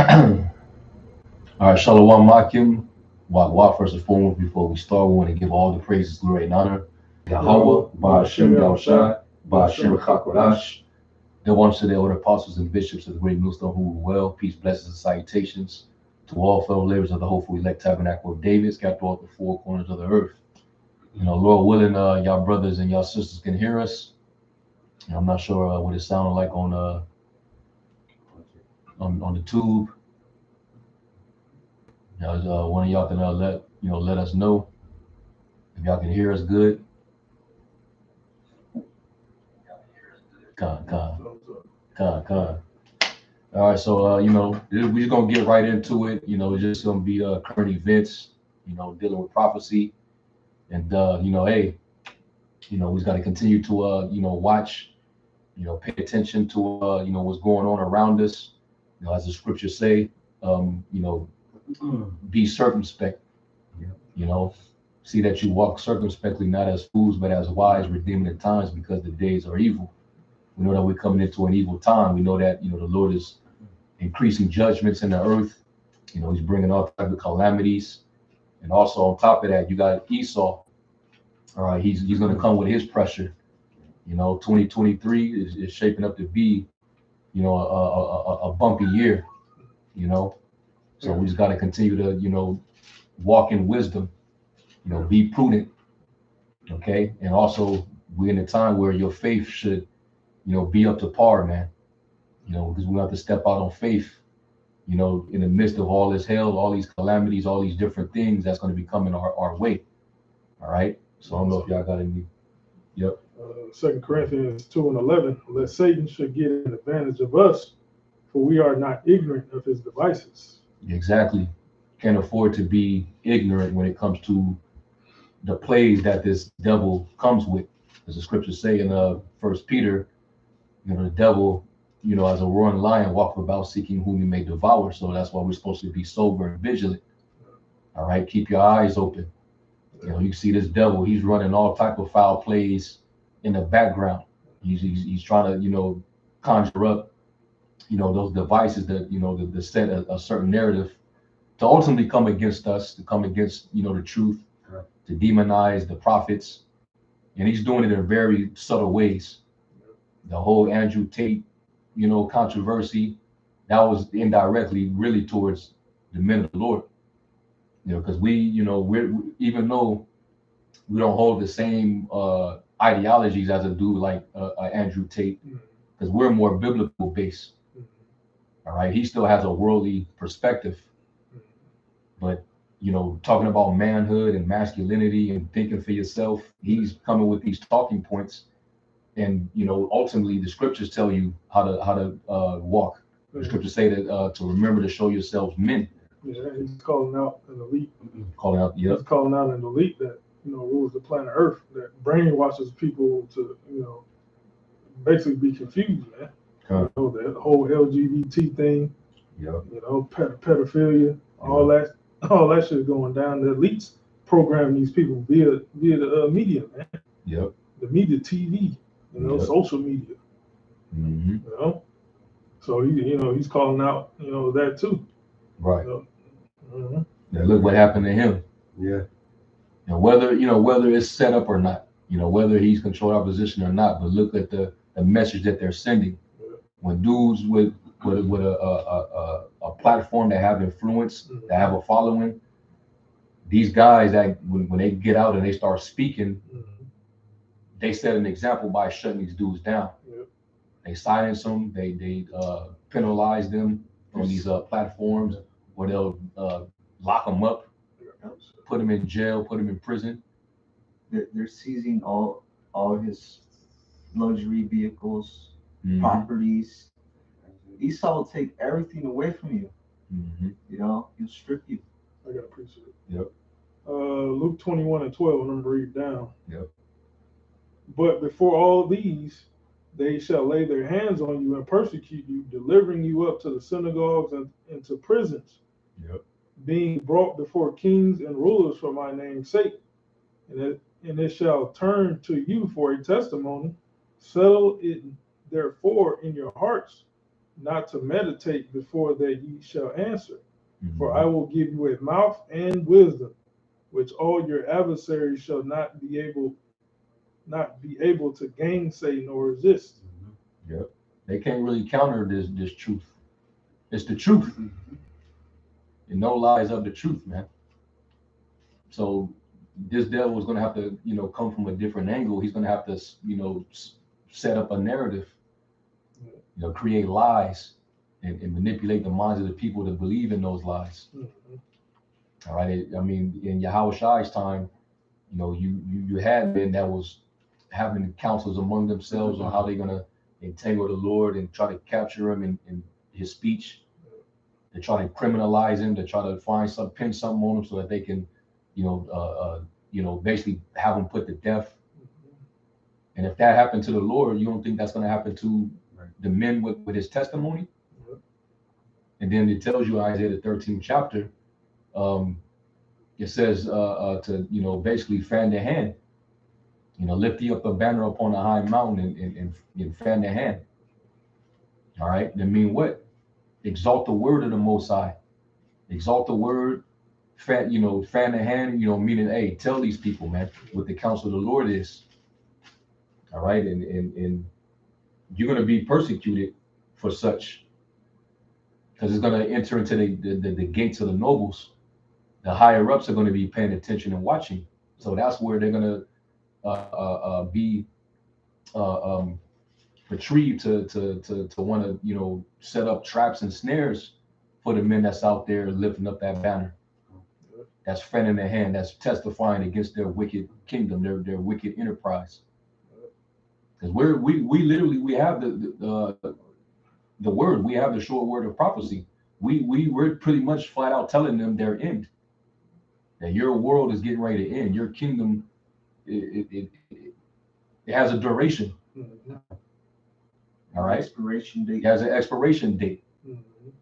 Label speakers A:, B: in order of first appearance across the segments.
A: All right, Shalom Makim. Wak first and foremost, before we start, we want to give all the praises, glory, and honor. Yahweh, Ba'ashem Yahushai, Ba'ashem Chakorash. There once today, all the apostles and bishops of the great millstone who were well, peace, blessings, and salutations to all fellow laborers of the hopeful elect tabernacle of David, scattered throughout the four corners of the earth. Lord willing, y'all brothers and y'all sisters can hear us. I'm not sure what it sounded like on the tube. One of y'all can let us know if y'all can hear us good. Con. All right, so we're just gonna get right into it. It's just gonna be current events. Dealing with prophecy, and we just got to continue to watch. Pay attention to what's going on around us. As the scriptures say, be circumspect. See that you walk circumspectly, not as fools, but as wise, redeeming the times, because the days are evil. We know that we're coming into an evil time. We know that the Lord is increasing judgments in the earth. He's bringing all types of calamities, and also on top of that, you got Esau. All right, he's going to come with his pressure. 2023 is shaping up to be, a bumpy year. So we just got to continue to, walk in wisdom. Be prudent. Okay, and also we're in a time where your faith should, be up to par, man. Because we have to step out on faith. In the midst of all this hell, all these calamities, all these different things that's going to be coming our way. All right. So I don't know if y'all got any. Yep.
B: 2 Corinthians 2:11, lest Satan should get an advantage of us, for we are not ignorant of his devices.
A: Exactly. Can't afford to be ignorant when it comes to the plays that this devil comes with. As the scriptures say in 1 Peter, the devil, as a roaring lion, walk about seeking whom he may devour. So that's why we're supposed to be sober and vigilant. All right. Keep your eyes open. You see this devil, he's running all type of foul plays in the background. He's trying to, conjure up, those devices that, that set a certain narrative to ultimately come against us, to come against, the truth, right, to demonize the prophets. And he's doing it in very subtle ways. The whole Andrew Tate, controversy, that was indirectly really towards the men of the Lord. Because we're even though we don't hold the same ideologies as a dude like Andrew Tate, because we're more biblical based. All right, he still has a worldly perspective, but talking about manhood and masculinity and thinking for yourself, he's coming with these talking points, and ultimately the scriptures tell you how to walk. The scriptures say that to remember to show yourselves men.
B: Yeah, he's calling out an elite.
A: Calling out, yeah.
B: He's calling out an elite that rules the planet Earth, that brainwashes people to basically be confused, man. The whole LGBT thing.
A: Yeah.
B: Pedophilia, all that shit going down. The elites program these people via the media, man.
A: Yep.
B: The media, TV,
A: Yep.
B: social media.
A: Mm-hmm.
B: So he's calling out that too.
A: Right. Yeah, look what happened to him.
C: Yeah.
A: And whether it's set up or not, whether he's controlled our position or not, but look at the message that they're sending.
B: Yeah.
A: When dudes with a platform that have influence, that have a following, these guys that when they get out and they start speaking, they set an example by shutting these dudes down.
B: Yeah.
A: They silence them. They penalize them on these platforms, where they'll lock them up, put them in jail, put them in prison.
C: They're seizing all his luxury vehicles, properties. Esau will take everything away from you. He'll strip you.
B: I gotta appreciate it.
A: Yep.
B: Luke 21:12, I'm gonna read down.
A: Yep.
B: But before all these, they shall lay their hands on you and persecute you, delivering you up to the synagogues and to prisons.
A: Yep.
B: Being brought before kings and rulers for my name's sake. And it shall turn to you for a testimony. Settle it therefore in your hearts. not to meditate before that ye shall answer.
A: Mhm.
B: For I will give you a mouth and wisdom, which all your adversaries shall not be able to gainsay nor resist.
A: Yep. They can't really counter this truth. It's the truth. And no lies of the truth, man. So this devil is going to have to, come from a different angle. He's going to have to, set up a narrative, create lies and manipulate the minds of the people to believe in those lies. All right. I mean, in Yahushai's time, you had men that was having councils among themselves on how they're going to entangle the Lord and try to capture him in his speech. They try to criminalize him. They try to pin something on him so that they can, basically have him put to death. And if that happened to the Lord, you don't think that's going to happen to the men with his testimony? And then it tells you, Isaiah the 13th chapter, it says to basically fan the hand, lift thee up a banner upon a high mountain and fan the hand. All right, then mean what? Exalt the word of the Most High. Exalt the word, fan the hand, meaning, hey, tell these people, man, what the counsel of the Lord is. All right, and you're going to be persecuted for such, because it's going to enter into the gates of the nobles. The higher ups are going to be paying attention and watching. So that's where they're going to be retrieved to want to set up traps and snares for the men that's out there lifting up that banner. That's fanning their hand. That's testifying against their wicked kingdom, their wicked enterprise. Because we literally have the word. We have the short word of prophecy. We're pretty much flat out telling them their end. That your world is getting ready to end. Your kingdom, it has a duration. All right.
C: Expiration date.
A: It has an expiration date.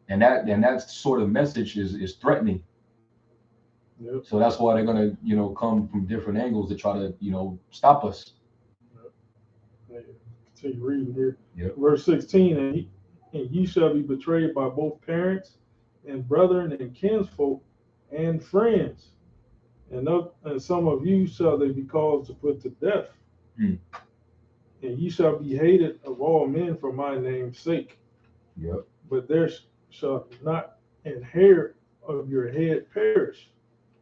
A: And that sort of message is threatening.
B: Yep.
A: So that's why they're gonna, come from different angles to try to, stop us.
B: Yep. Continue reading here.
A: Yep.
B: Verse 16, and ye shall be betrayed by both parents and brethren and kinsfolk and friends. And some of you shall they be caused to put to death. And ye shall be hated of all men for my name's sake.
A: Yep.
B: But there shall not an hair of your head perish.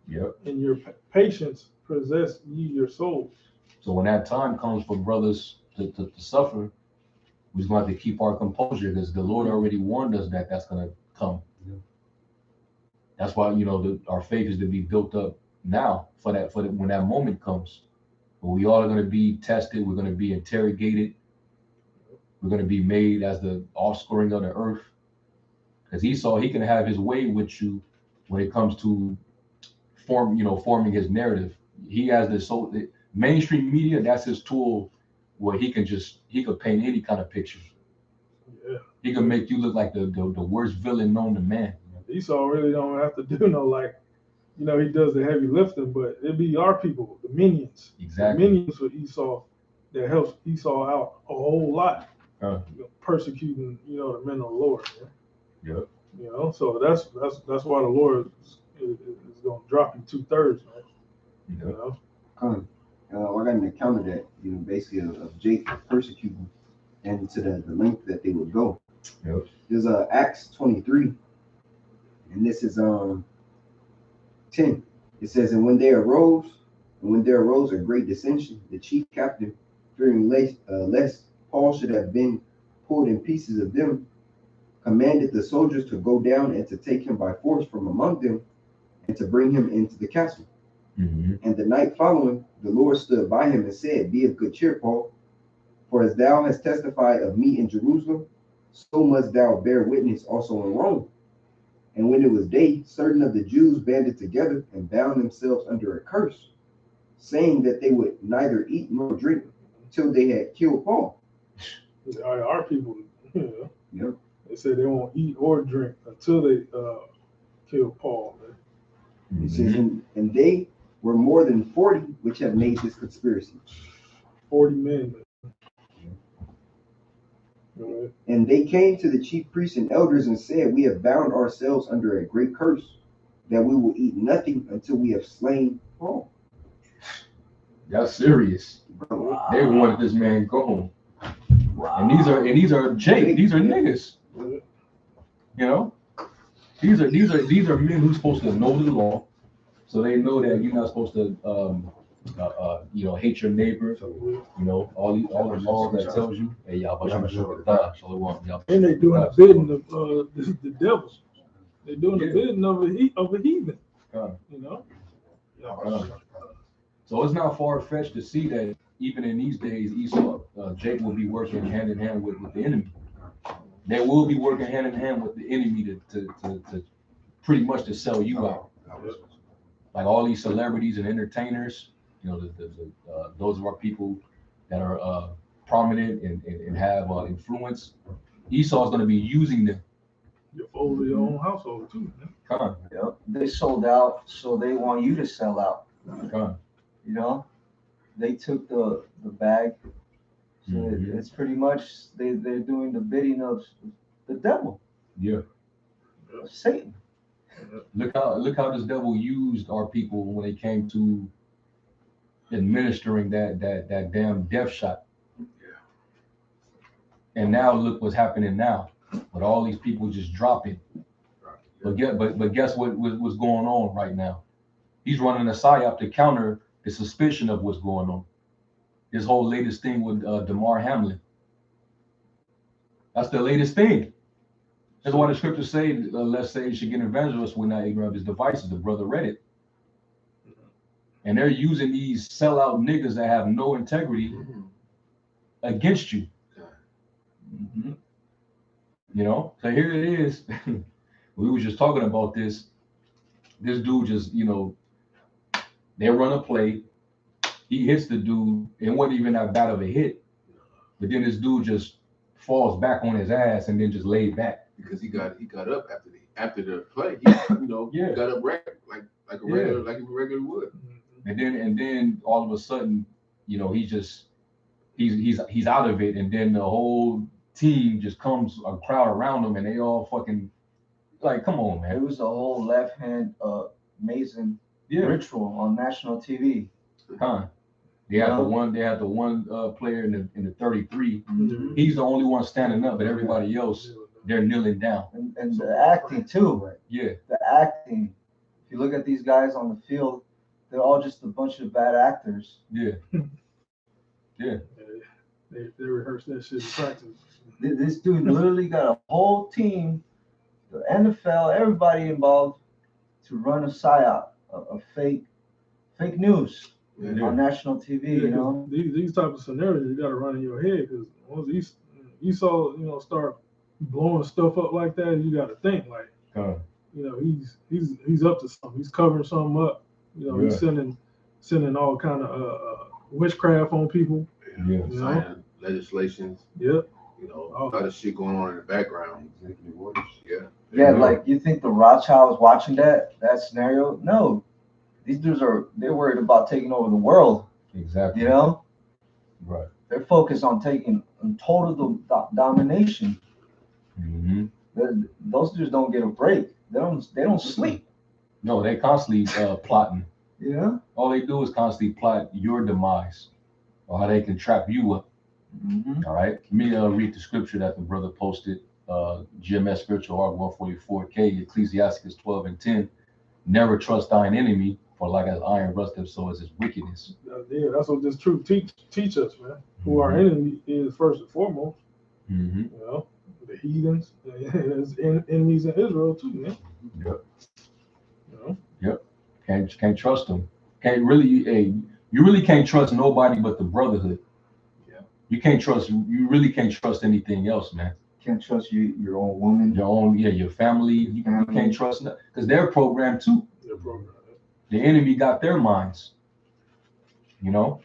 A: Yep.
B: And your patience possess ye your souls.
A: So when that time comes for brothers to suffer, we're going to have to keep our composure, because the Lord already warned us that that's going to come. Yeah. That's why, our faith is to be built up now for when that moment comes. But we all are going to be tested. We're going to be interrogated. We're going to be made as the offspring of the earth. Because Esau, he can have his way with you when it comes to forming his narrative. He has the mainstream media. That's his tool, where he could paint any kind of picture.
B: Yeah.
A: He can make you look like the worst villain known to man.
B: Esau really don't have to do he does the heavy lifting, but it'd be our people, the minions.
A: Exactly.
B: The minions for Esau that helps Esau out a whole lot. Persecuting, the men of the Lord. Man.
A: Yep.
B: So that's why the Lord is going to drop you 2/3, man.
A: Yep.
D: I got an account of that, basically of Jacob persecuting and to the length that they would go.
A: Yep.
D: There's Acts 23, and this is 10. It says, and when there arose a great dissension, the chief captain, fearing lest Paul should have been pulled in pieces of them, commanded the soldiers to go down and to take him by force from among them and to bring him into the castle.
A: Mm-hmm.
D: And the night following, the Lord stood by him and said, be of good cheer, Paul, for as thou hast testified of me in Jerusalem, so must thou bear witness also in Rome. And when it was day, certain of the Jews banded together and bound themselves under a curse, saying that they would neither eat nor drink till they had killed Paul.
B: Our people,
D: Yep.
B: They said they won't eat or drink until they kill Paul. Man.
D: It says, and they were more than 40 which have made this conspiracy.
B: 40 men. Right.
D: And they came to the chief priests and elders and said, we have bound ourselves under a great curse, that we will eat nothing until we have slain Paul.
A: That's serious.
D: Wow.
A: They wanted this man gone. Wow. And these are Jake. These are niggas. You know, these are men who's supposed to know the law, so they know that you're not supposed to hate your neighbor. You know, all the laws that tells you. Hey, y'all,
B: And they're doing the bidding of the devil. They're doing the bidding of a heathen. You know.
A: So it's not far fetched to see that even in these days, Esau, Jake will be working hand in hand with the enemy. They will be working hand in hand with the enemy to pretty much to sell you out. Like all these celebrities and entertainers, you know, those are people that are prominent and have influence. Esau's going to be using them.
B: You fold your own household too, man.
C: Yep. They sold out, so they want you to sell out. You know, they took the bag. So it's pretty much they're doing the bidding of the devil.
A: Yeah.
C: Satan.
A: Look how this devil used our people when they came to administering that damn death shot. And now look what's happening now with all these people just dropping. But guess what's going on right now? He's running a psyop to counter the suspicion of what's going on. This whole latest thing with Damar Hamlin. That's the latest thing. That's why the scriptures say, let's say you should get evangelists when not ignorant of his devices. The brother read it. And they're using these sellout niggas that have no integrity against you. You know, so here it is. We were just talking about this. This dude just, you know, they run a play. He hits the dude. It wasn't even that bad of a hit. But then this dude just falls back on his ass and then just laid back.
E: Because he got up after the play. He, got up like a regular like he regular would.
A: And then all of a sudden, you know, he's out of it, and then the whole team just comes, a crowd around him, and they all fucking like, come on, man.
C: It was a whole left hand Mason ritual on national TV.
A: They had the one player in the 33. He's the only one standing up, but everybody else they're kneeling down.
C: And the acting too.
A: Yeah. The
C: acting. If you look at these guys on the field, they're all just a bunch of bad actors.
A: Yeah. Yeah.
B: They rehearse that shit in practice.
C: This dude literally got a whole team, the NFL, everybody involved, to run a psyop, a fake news on national TV. You know,
B: these type of scenarios you got to run in your head, because once you saw start blowing stuff up like that, you got to think like, you know, he's up to something. He's covering something up. You know, he's sending all kind of witchcraft on people.
E: Yeah, signing legislations.
B: Yep.
E: You know, all kind of shit going on in the background. Executive orders.
C: Yeah, like you think the Rothschilds watching that scenario? No, these dudes they're worried about taking over the world.
A: Exactly.
C: You know,
A: right?
C: They're focused on taking total domination. Those dudes don't get a break. They don't sleep.
A: No, they constantly plotting.
C: Yeah.
A: All they do is constantly plot your demise, or how they can trap you up. All right. Let me read the scripture that the brother posted. GMS Spiritual Art 144K, Ecclesiastes 12:10. Never trust thine enemy, for like as iron rusteth, so is his wickedness.
B: Yeah, that's what this truth teach us, man. Who our enemy is first and foremost. You know, the heathens, there's enemies in Israel too, man.
A: Yep.
B: You know?
A: Yep. Can't trust them. You really can't trust nobody but the brotherhood.
C: Yeah.
A: You really can't trust anything else, man.
C: Can't trust your own woman.
A: Your family. You can't trust them because they're programmed too.
B: They're programmed.
A: The enemy got their minds. You know,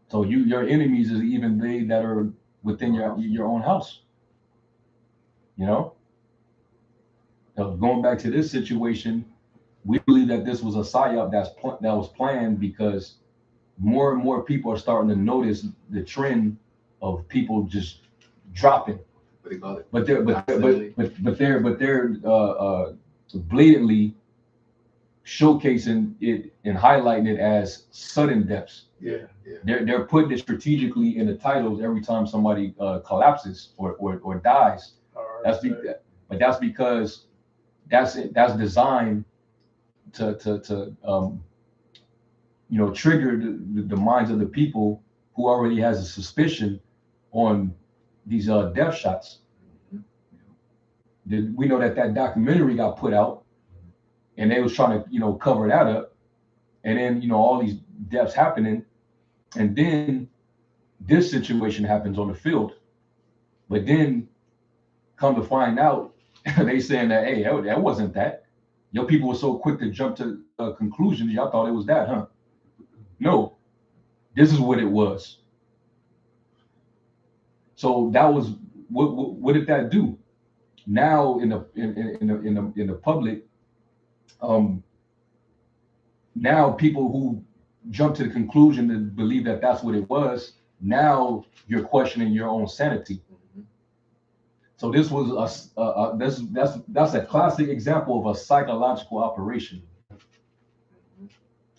A: so your enemies is even they that are within your own house. You know. Now, going back to this situation, we believe that this was a psyop that was planned because more and more people are starting to notice the trend of people just dropping.
E: what they call it.
A: But they're blatantly showcasing it and highlighting it as sudden deaths.
E: Yeah.
A: They're putting it strategically in the titles every time somebody collapses or dies. That's because that's designed to trigger the minds of the people who already has a suspicion on these death shots. We know that documentary got put out, and they was trying to cover that up, and then all these deaths happening, and then this situation happens on the field, but then come to find out they saying that, hey, that wasn't that. Your people were so quick to jump to conclusions, y'all thought it was that, huh? No, this is what it was. So that was what did that do? Now in the public, now people who jump to the conclusion to believe that that's what it was, now you're questioning your own sanity. So this was that's a classic example of a psychological operation.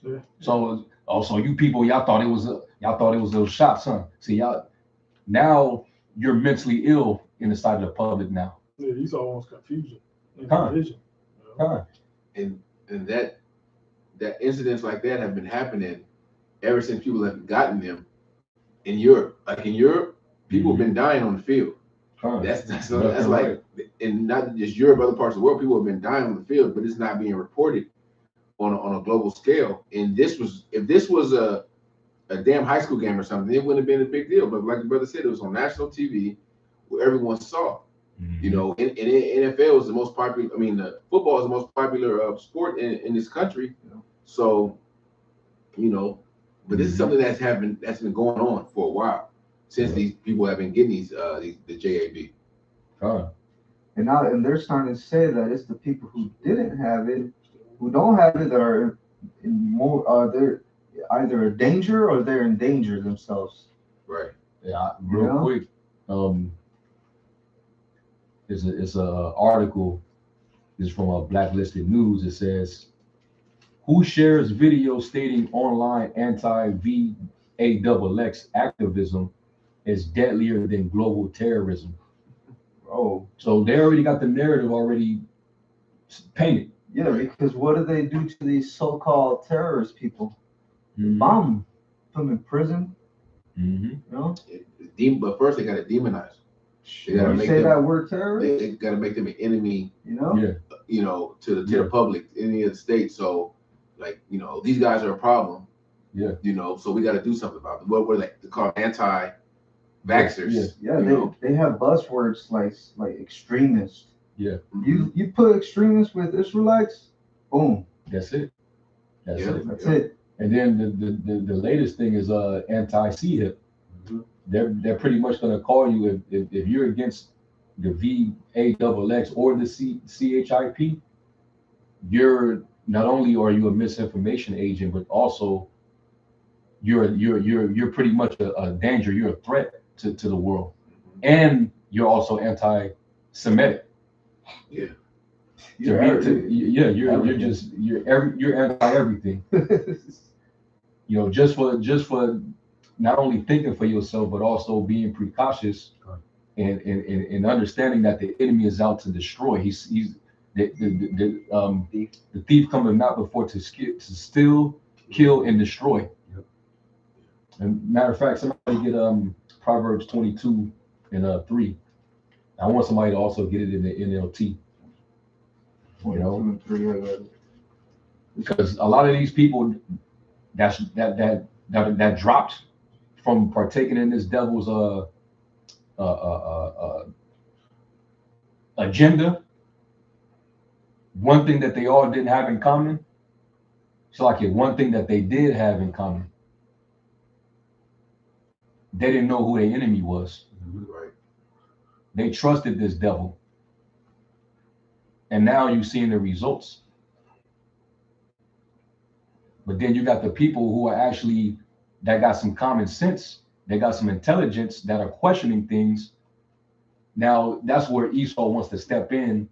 B: Yeah.
A: So also you people, y'all thought it was those shots, huh? See, y'all now you're mentally ill in the sight of the public now.
B: Yeah, he's almost confusion and
A: Huh.
B: division.
E: And that incidents like that have been happening ever since people have gotten them in Europe. Like in Europe, people have been dying on the field. That's like, and not just Europe, other parts of the world, people have been dying on the field, but it's not being reported on a global scale. And if this was a damn high school game or something, it wouldn't have been a big deal. But like the brother said, it was on national TV where everyone saw. And NFL is the most popular. I mean, football is the most popular sport in this country. So, but this is something that's been going on for a while since these people have been getting the JAB.
C: And they're starting to say that it's the people who didn't have it, who don't have it, that are they're either a danger or they're in danger themselves.
E: Right.
A: Yeah. Real quick, it's a article. It's from Blacklisted News. It says, who shares video stating online anti-VAXX activism is deadlier than global terrorism?
C: Oh,
A: so they already got the narrative already painted.
C: Yeah, because what do they do to these so-called terrorist people? Bomb them, put them in prison.
E: But first they got to demonize them. They
C: gotta make that word terrorist.
E: They got to make them an enemy.
C: To
E: the public, any of the states. So, like, these guys are a problem.
A: Yeah.
E: So we got to do something about them. What were they called? Anti-vaxxers.
C: Yeah. They have buzzwords like extremist.
A: Yeah.
C: You put extremists with Israelites, boom.
A: That's it. That's
C: it.
A: And then the latest thing is anti-CHIP. They're pretty much going to call you if you're against the VAXX or the CHIP. You're not only are you a misinformation agent, but also you're pretty much a danger. You're a threat to the world, and you're also anti-Semitic.
E: Yeah.
A: You're anti everything. Just for not only thinking for yourself, but also being precautious and understanding that the enemy is out to destroy. He's the thief cometh not before to steal, kill, and destroy. And matter of fact, somebody get Proverbs 22 and 3. I want somebody to also get it in the NLT. Because a lot of these people that dropped from partaking in this devil's agenda, one thing that they all didn't have in common, one thing that they did have in common, they didn't know who their enemy was.
E: Right.
A: They trusted this devil. And now you're seeing the results. But then you got the people who are that got some common sense, they got some intelligence, that are questioning things Now that's where Esau wants to step in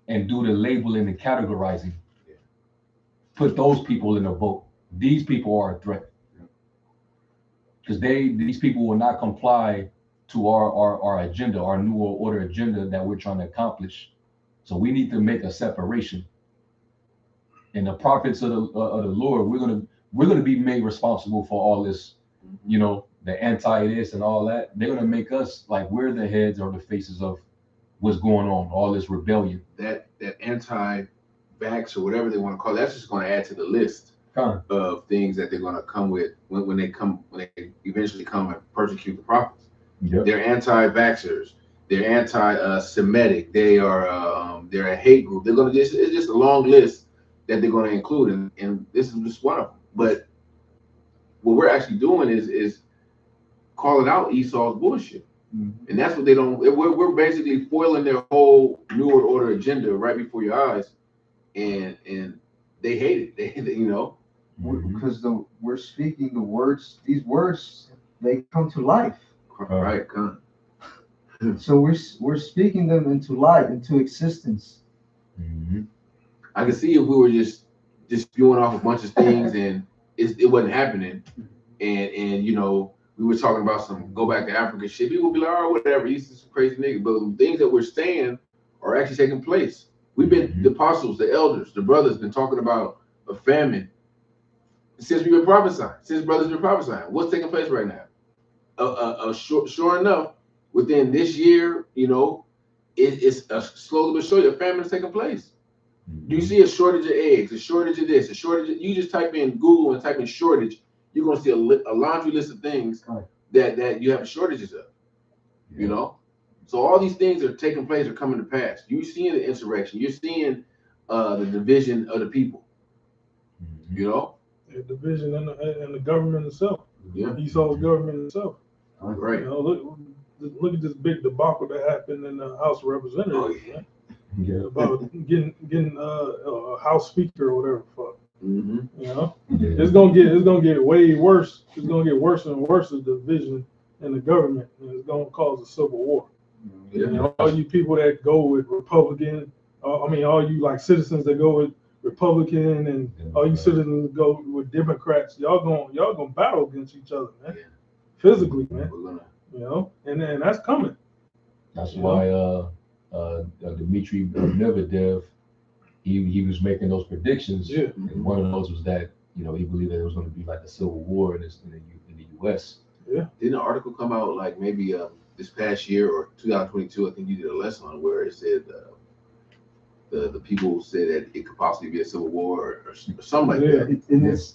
A: and do the labeling and categorizing. Put those people in a vote. These people are a threat because these people will not comply to our agenda, our new world order agenda that we're trying to accomplish. So we need to make a separation. And the prophets of the Lord, we're gonna be made responsible for all this, you know, the anti this and all that. They're gonna make us like we're the heads or the faces of what's going on, all this rebellion.
E: That anti-vax or whatever they want to call it, that's just going to add to the list of things that they're going to come with when they eventually come and persecute the prophets. Yep. They're anti-vaxxers. They're anti-Semitic. They're a hate group. They're going to it's just a long list that they're going to include, and this is just one of them. But what we're actually doing is calling out Esau's bullshit. Mm-hmm. And that's what they don't. We're basically foiling their whole New World Order agenda right before your eyes, and they hate it. They you know,
C: because we're speaking the words. These words, they come to life.
E: Right, come.
C: So we're speaking them into life, into existence.
E: Mm-hmm. I can see if we were just spewing off a bunch of things and it wasn't happening, and you know. We were talking about some go back to Africa shit. People would be like, all right, whatever. He's some crazy nigga. But the things that we're saying are actually taking place. We've been, the apostles, the elders, the brothers, been talking about a famine since we've been prophesying, since brothers been prophesying. What's taking place right now? Sure enough, within this year, you know, it's slowly but surely a famine is taking place. Do you see a shortage of eggs, a shortage of this, a shortage of, you just type in Google and type in shortage, you're going to see a laundry list of things that you have shortages of, you know? So all these things that are taking place are coming to pass. You're seeing the insurrection. You're seeing the division of the people, you know?
B: The division in the government itself.
E: Yeah.
B: Esau's government itself.
E: Right.
B: You know, look at this big debacle that happened in the House of Representatives, man. Yeah. About getting a House Speaker or whatever the fuck. Mm-hmm. You know, it's gonna get way worse. It's gonna get worse and worse, the division in the government, and it's gonna cause a civil war. Yeah. You know, all you people that go with Republican, all you like citizens that go with Republican, and all you citizens that go with Democrats, y'all gonna battle against each other, man. Yeah. Physically, man. You know, and that's coming.
A: That's why Dmitry Medvedev. He was making those predictions, and one of those was that, you know, he believed that there was going to be like a civil war in the U.S.
B: Yeah.
E: Didn't an article come out like maybe this past year or 2022? I think you did a lesson on where it said the people said that it could possibly be a civil war or something like that.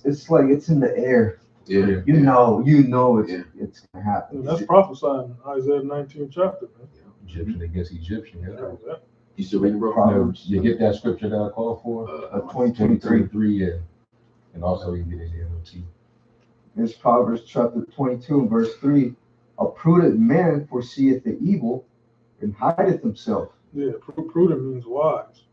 C: It's like it's in the air.
E: Yeah.
C: You know it's gonna happen.
B: And that's prophesied in Isaiah 19th chapter, man.
A: Egyptian against Egyptian. Yeah.
E: You still reading, bro?
A: Proverbs. You get that scripture that I called for?
C: 2023.
A: Yeah. And also you get it in the NLT.
C: It's Proverbs chapter 22, verse 3. A prudent man foreseeth the evil and hideth himself.
B: Yeah, prudent means wise.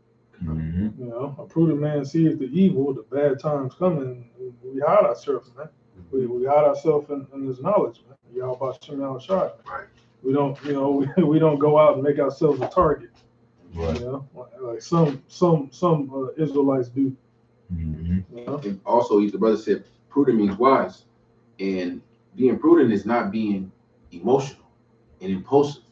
B: Mm-hmm. You know, a prudent man seeth the evil, the bad times coming, and we hide ourselves, man. We hide ourselves in this knowledge, man. Y'all about Shemal Shai. Right. We don't, you know, we don't go out and make ourselves a target. Right. You know, like some Israelites do.
E: Mm-hmm. You know? And also, the brother said, prudent means wise, and being prudent is not being emotional and impulsive.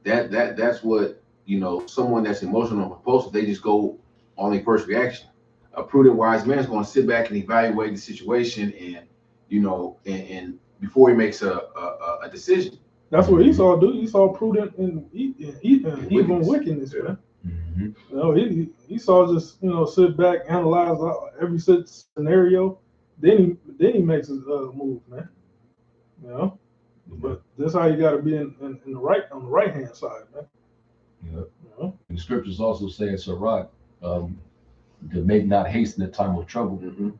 E: That's what, you know, someone that's emotional and impulsive, they just go on their first reaction. A prudent, wise man is going to sit back and evaluate the situation, and you know, and before he makes a decision.
B: That's what Esau do. Esau prudent and even wickedness, man. Mm-hmm. You know, Esau just, you know, sit back, analyze every scenario, then he makes his move, man. You know, but that's how you got to be in the on the right hand side, man.
A: Yeah. You know? The scriptures also say in Sirach, to make not haste in the time of trouble. Mm-hmm.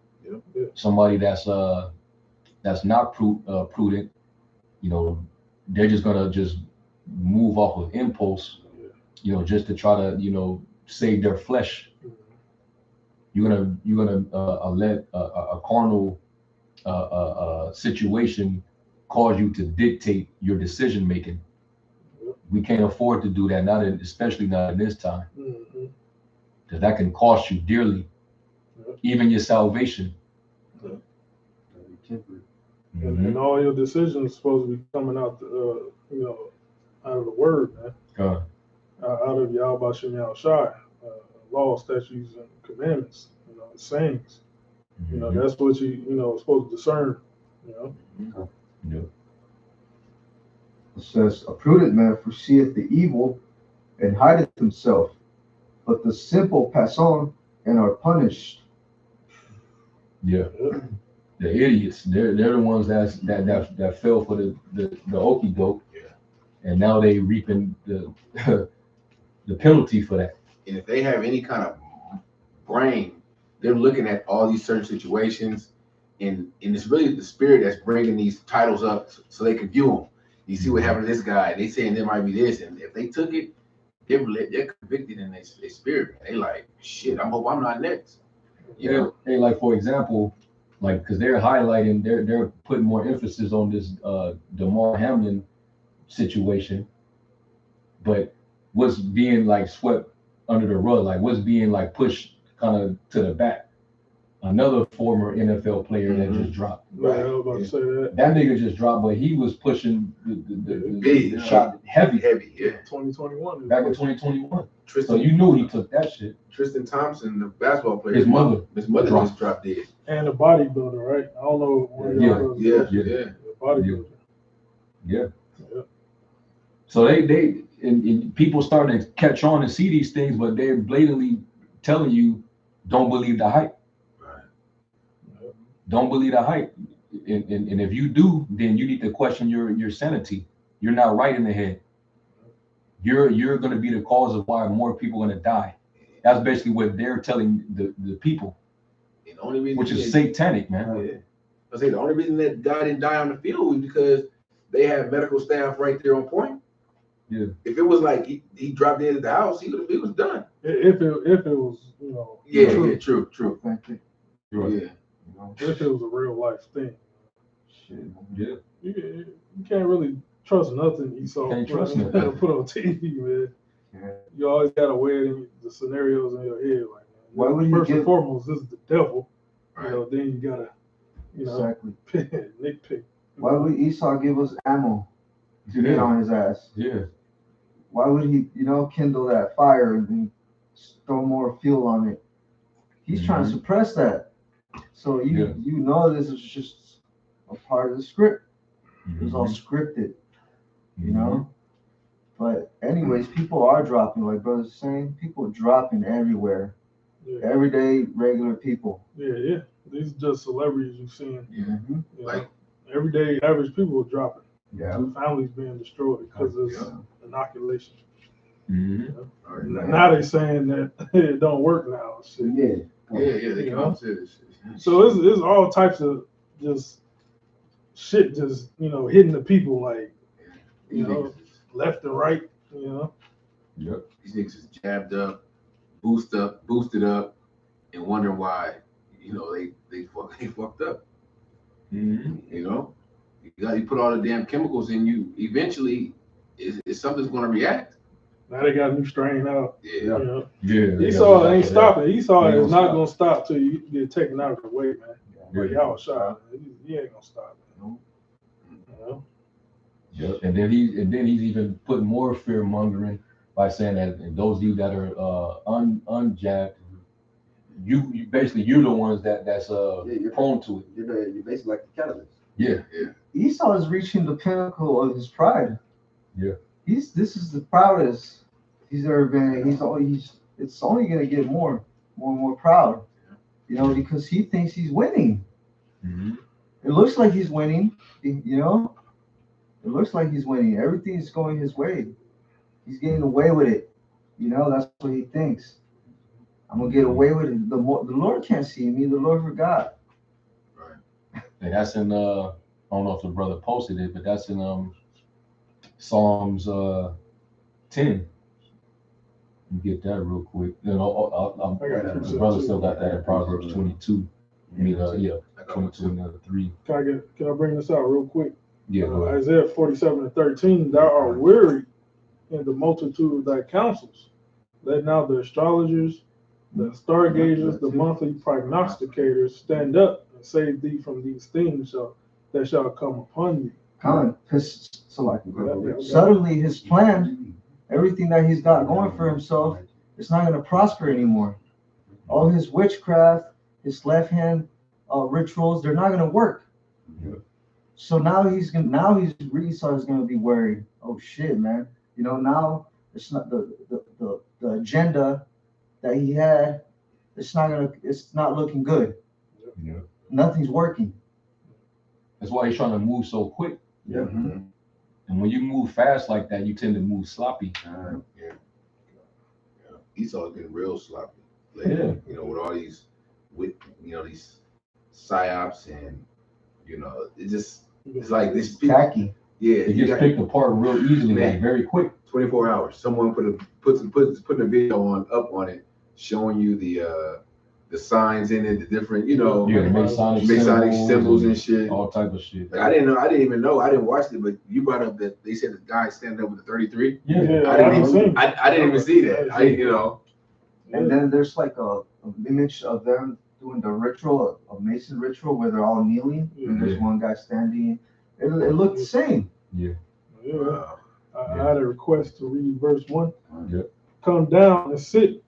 A: Yeah. Somebody that's not prudent, you know, they're just gonna just move off of impulse, you know, just to try to, you know, save their flesh. You're gonna let a carnal situation cause you to dictate your decision making. we can't afford to do that, especially not in this time,
B: Mm-hmm.
A: because that can cost you dearly, even your salvation.
B: And all your decisions supposed to be coming out, out of the word, man. Out of Yahweh Shem Yahushai, law, statutes, and commandments, sayings. That's what you supposed to discern,
A: Yeah.
C: It says, a prudent man foreseeth the evil and hideth himself, but the simple pass on and are punished.
A: Yeah. The idiots, they're the ones that fell for the okie doke, and now they reaping the the penalty for that.
E: And if they have any kind of brain, they're looking at all these certain situations, and it's really the spirit that's bringing these titles up so they can view them. You see what happened to this guy, they saying there might be this, and if they took it, they're convicted in their spirit. They like, shit, I hope I'm not next.
A: They like, for example, like, because they're highlighting, they're putting more emphasis on this Damar Hamlin situation, but what's being like swept under the rug, like what's being like pushed kind of to the back. Another former NFL player that just dropped.
B: Right. I was about to say that.
A: That nigga just dropped, but he was pushing the shot heavy.
E: Yeah.
B: 2021.
A: Back in 2021.
E: Tristan,
A: so you knew he took that shit.
E: Tristan Thompson, the basketball player.
A: His mother
E: just dropped dead.
B: And a bodybuilder, right? I don't know where
E: Yeah.
B: Bodybuilder.
A: Yeah. So they and people starting to catch on and see these things, but they're blatantly telling you, don't believe the hype.
E: Right.
A: Don't believe the hype. And if you do, then you need to question your sanity. You're not right in the head. You're going to be the cause of why more people are going to die. That's basically what they're telling the people.
E: And the only reason
A: which is satanic, man.
E: Yeah. I say the only reason that guy didn't die on the field was because they had medical staff right there on point.
A: Yeah.
E: If it was like he dropped dead at the house, he was done.
B: If it was,
E: True.
C: Thank you.
A: Right.
E: Yeah.
B: If it was a real life thing.
C: Shit.
A: Yeah.
B: You can't really trust nothing Esau
A: Can't trust nothing.
B: put on TV, man.
C: Yeah.
B: You always gotta weigh it in the scenarios in your head, like, man,
C: Why would
B: first
C: you
B: and foremost, this is the devil.
E: Right.
B: Then you gotta,
C: Exactly.
B: nitpick.
C: Why would Esau give us ammo to get on his ass?
A: Yeah.
C: Why would he, kindle that fire and then throw more fuel on it? He's trying to suppress that. So you know this is just a part of the script. It was all scripted, But anyways, people are dropping, like brother's saying, people are dropping everywhere.
B: Yeah.
C: Everyday, regular people.
B: Yeah. These are just celebrities you've seen.
E: Yeah.
B: Like everyday average people are dropping.
C: Yeah.
B: Families being destroyed because of this inoculation.
A: Mm-hmm.
B: Now they saying that it don't work now. Shit.
E: Yeah. They come to this.
B: So it's all types of just shit, just hitting the people like left and right.
A: Yep.
E: These niggas is jabbed up, boosted up, and wondering why they fucked up.
A: Mm-hmm.
E: You put all the damn chemicals in you. Eventually, something's gonna react.
B: Now they got a new strain out.
E: Yeah.
B: Esau ain't stopping. Esau is not gonna stop till you get taken out of the way, man. Like y'all shot, he ain't gonna stop.
A: Yep. And then he's even putting more fear mongering by saying that those of you that are unjabbed, you basically you're the ones that's you're prone to it.
D: You're basically like the catalyst.
A: Yeah.
C: Esau is reaching the pinnacle of his pride.
A: Yeah.
C: This is the proudest he's ever been. It's only gonna get more and more proud. Because he thinks he's winning.
A: Mm-hmm.
C: It looks like he's winning, It looks like he's winning. Everything's going his way. He's getting away with it. That's what he thinks. I'm gonna get away with it. The Lord can't see me. The Lord forgot.
E: Right.
A: And that's in I don't know if the brother posted it, but that's in Psalms 10. You get that real quick. The brother still got that in Proverbs 22. I mean, 22 and 3.
B: Can I bring this out real quick?
A: Yeah.
B: Isaiah 47:13. Thou art weary in the multitude of thy counsels. Let now the astrologers, the stargazers, the monthly prognosticators stand up and save thee from these things that shall come upon thee.
C: Because suddenly his plan, everything that he's got going for himself, it's not going to prosper anymore. All his witchcraft, his left hand rituals, they're not going to work. So now Esau is going to be worried. Oh shit, man! You know, now it's not the agenda that he had. It's not looking good.
A: Yeah.
C: Nothing's working.
A: That's why he's trying to move so quick.
C: Yeah.
E: Mm-hmm.
A: And when you move fast like that, you tend to move sloppy.
E: Yeah. Esau's been real sloppy.
A: Yeah.
E: You know, with all these, these psyops and, it's like this.
C: Tacky.
E: Yeah.
A: It gets picked apart real easily, like very quick.
E: 24 hours. Someone putting a video up on it, showing you the signs in it, the different,
A: the Masonic
E: symbols and shit.
A: All type of shit.
E: Like, I didn't even know. I didn't watch it, but you brought up that they said the guy standing up with the 33.
A: Yeah.
E: I didn't even see that.
C: And then there's like a image of them doing the ritual, a Mason ritual, where they're all kneeling, and there's one guy standing. It looked the same.
A: Yeah.
B: Wow. I had a request to read verse 1.
A: Yeah.
B: Come down and sit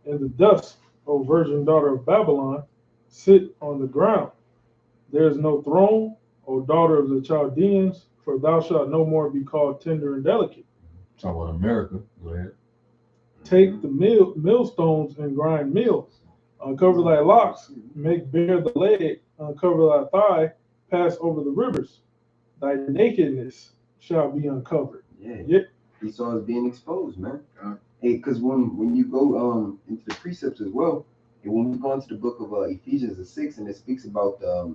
B: in the dust, O virgin daughter of Babylon. Sit on the ground. There is no throne, O daughter of the Chaldeans, for thou shalt no more be called tender and delicate.
A: Talk about America. Go ahead.
B: Take the millstones and grind mills. Uncover thy locks, make bare the leg, uncover thy thigh, pass over the rivers. Thy nakedness shall be uncovered.
D: Yeah. Esau is being exposed, man. Hey, because when you go into the precepts as well, and when we go into the book of Ephesians 6, and it speaks about the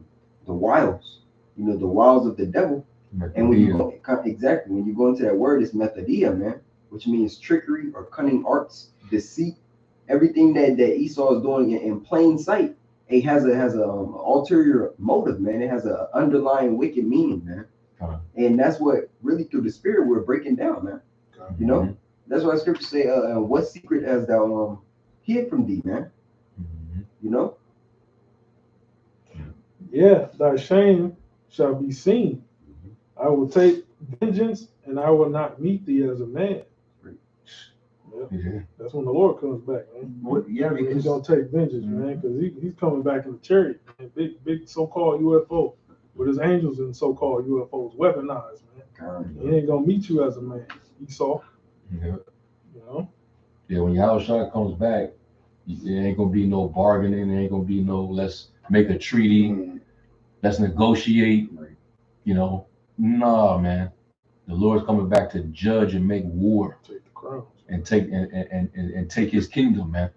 D: wiles, the wiles of the devil. And when you go when you go into that word, it's methodia, man, which means trickery or cunning arts, deceit, everything that Esau is doing in plain sight. It has a ulterior motive, man. It has an underlying wicked meaning, man. And that's what really through the spirit we're breaking down, man. That's why scripture say, what secret has thou hid from thee, man?
B: Yeah, thy shame shall be seen. I will take vengeance, and I will not meet thee as a man. Yeah. That's when the Lord comes back, man.
C: Because
B: he's gonna take vengeance, man, because he's coming back in the chariot, man. Big so-called UFO with his angels and so-called UFOs weaponized, man. He ain't gonna meet you as a man, Esau.
A: Yeah.
B: Yeah,
A: when Yahushua comes back, there ain't gonna be no bargaining. There ain't gonna be no let's make a treaty, let's negotiate. Nah, man. The Lord's coming back to judge and make war.
B: Take the crowns.
A: And take his kingdom, man.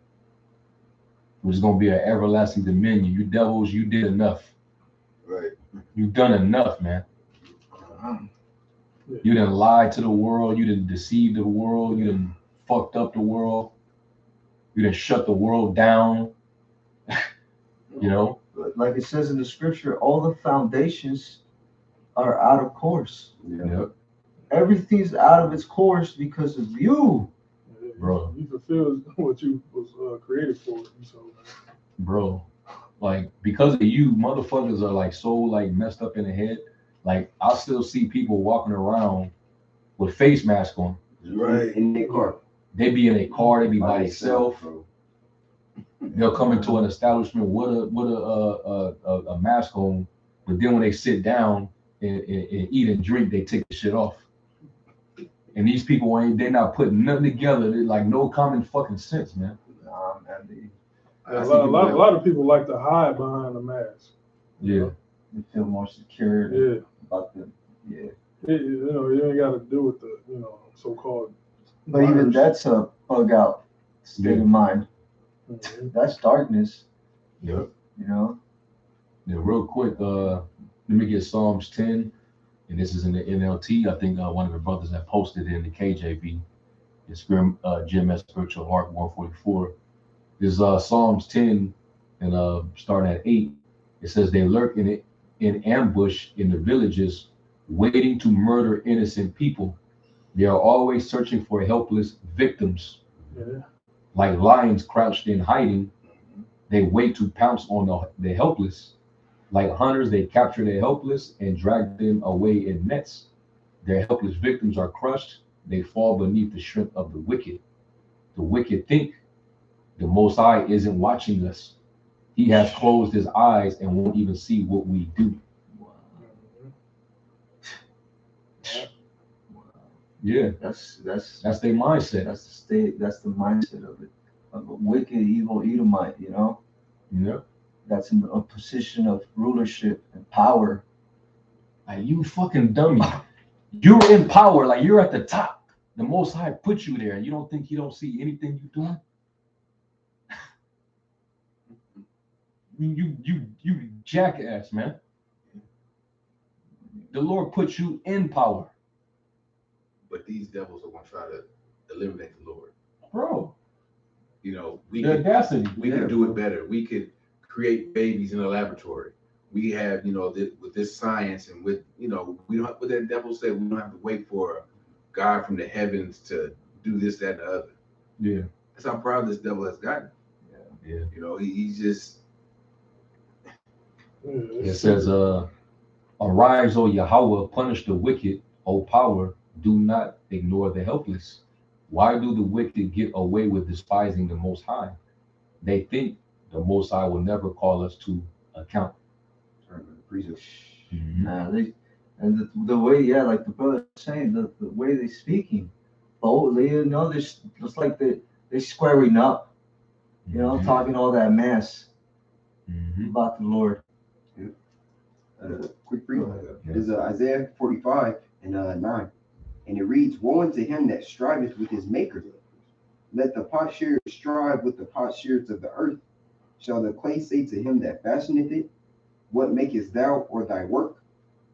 A: Which is gonna be an everlasting dominion. You devils, you did enough.
E: Right.
A: You've done enough, man. You done lied to the world. You done deceived the world. You done fucked up the world. You done shut the world down.
C: Like it says in the scripture, all the foundations are out of course.
A: Yep.
C: Everything's out of its course because of you.
A: Bro.
B: You fulfilled what you was created for.
A: Bro, like because of you, motherfuckers are like so like messed up in the head. Like I still see people walking around with face masks on.
E: Right.
D: In their car.
A: They be in a car. They be by themselves. They'll come into an establishment with a mask on, but then when they sit down and eat and drink, they take the shit off. And these people they're not putting nothing together. They're like no common fucking sense, man.
C: Nah, man.
B: A lot of people like to hide behind the mask.
A: Yeah.
C: They feel more secure.
B: Yeah.
C: About them. Yeah.
B: You ain't got to do with the so-called.
C: But even that's a bug out state of mind.
B: Mm-hmm.
C: That's darkness.
A: Yep.
C: Yeah,
A: real quick, let me get Psalms 10, and this is in the NLT. I think one of the brothers that posted it in the KJV. It's GMS Spiritual Heart 144. This is Psalms 10, and starting at 8. It says, they lurk in ambush in the villages, waiting to murder innocent people. They are always searching for helpless victims.
B: Yeah.
A: Like lions crouched in hiding, they wait to pounce on the helpless. Like hunters, they capture the helpless and drag them away in nets. Their helpless victims are crushed. They fall beneath the strength of the wicked. The wicked think the Most High isn't watching us. He has closed his eyes and won't even see what we do. Yeah,
C: That's
A: that's their mindset.
C: that's the state. That's the mindset of it, of a wicked, evil Edomite.
A: Yeah,
C: That's in a position of rulership and power.
A: like you fucking dummy. You're in power, like you're at the top. The Most High put you there, and you don't think He don't see anything you're doing? You jackass, man. The Lord put you in power,
E: But these devils are going to try to eliminate the Lord.
A: bro.
E: You know, we
A: The
E: could
A: audacity.
E: we could do it better. We could create babies in a laboratory. We have, with this science and with, we don't have, what that devil said, we don't have to wait for God from the heavens to do this, that, and the other.
A: Yeah,
E: That's how proud this devil has gotten.
A: yeah.
E: He's just.
A: It says, "Arise, O Yahweh, punish the wicked, O power. Do not ignore the helpless. Why do the wicked get away with despising the Most High? They think the Most High will never call us to account."
C: They and the way, like the brother was saying, the way they speaking, boldly, they're just like they squaring up, talking all that mess about the Lord.
D: Quick read. It is Isaiah 45 and 9. And it reads, "Woe unto him that striveth with his maker. Let the potsherds strive with the potsherds of the earth. Shall the clay say to him that fashioneth it, What makest thou, or thy work?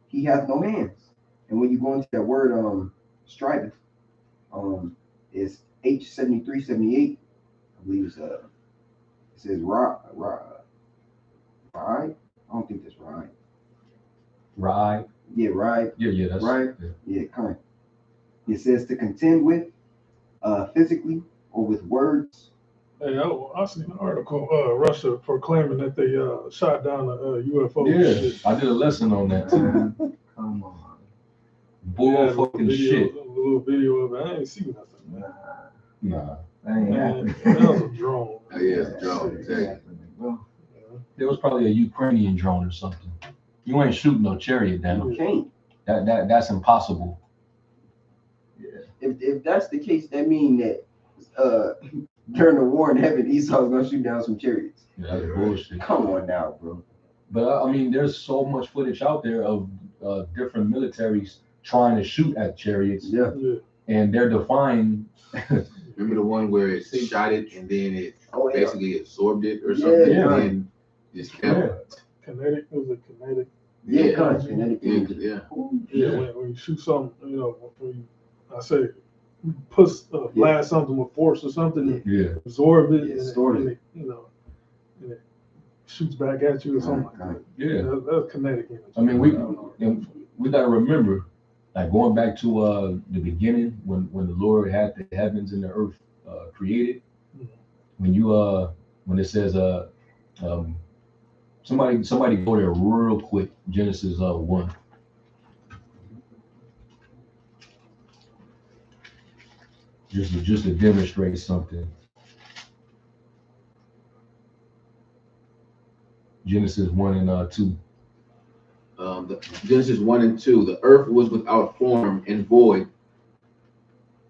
D: He hath no hands." And when you go into that word striveth, is H7378. I believe it says right. I don't think that's right.
A: Right.
D: Yeah, right.
A: Yeah, that's
D: right. Yeah, kind. It says to contend with, physically or with words.
B: Hey, I seen an article, Russia proclaiming that they shot down a UFO.
A: Yeah, I did a lesson on that too.
C: Come on.
A: Bull fucking shit.
B: A little video of it. I ain't seen nothing.
A: Nah.
C: That ain't happening.
B: That was a drone.
E: Oh, yeah, it's a drone. Exactly.
C: Well,
A: There was probably a Ukrainian drone or something. You ain't shooting no chariot down.
D: You can't.
A: That's impossible.
C: yeah.
D: If that's the case, that means that during the war in heaven, Esau's gonna shoot down some chariots.
A: Yeah, that's bullshit.
D: Come on now, bro.
A: But I mean, there's so much footage out there of different militaries trying to shoot at chariots,
D: Yeah.
A: and they're defying.
E: Remember the one where it shot it and then it
D: Oh, yeah.
E: basically absorbed it or something?
A: Yeah.
E: And then just
B: Kinetic, was it kinetic?
D: Yeah,
E: Yeah.
D: kinetic
E: Yeah,
D: energy.
E: yeah.
B: Yeah, when you shoot something, I say, blast something with force or something,
A: Yeah.
B: absorb it,
D: Yeah,
B: and,
D: store
B: and
D: it.
B: and it shoots back at you or something like that.
A: Yeah.
B: That's kinetic energy.
A: I mean, we gotta remember, like going back to the beginning when the Lord had the heavens and the earth created. When when it says somebody go there real quick, Genesis 1. Just to demonstrate something. Genesis 1 and 2.
E: Genesis 1 and 2. The earth was without form and void,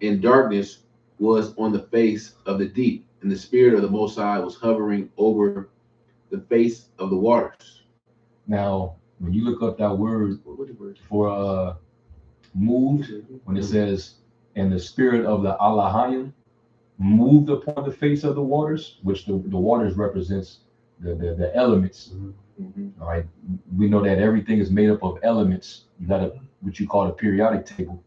E: and darkness was on the face of the deep, and the Spirit of the Most High was hovering over the face of the waters.
A: Now, when you look up that word for moved, when it says, and the Spirit of the Alahayim moved upon the face of the waters, which the waters represents the elements.
E: Mm-hmm.
A: All right, we know that everything is made up of elements. You got what you call a periodic table,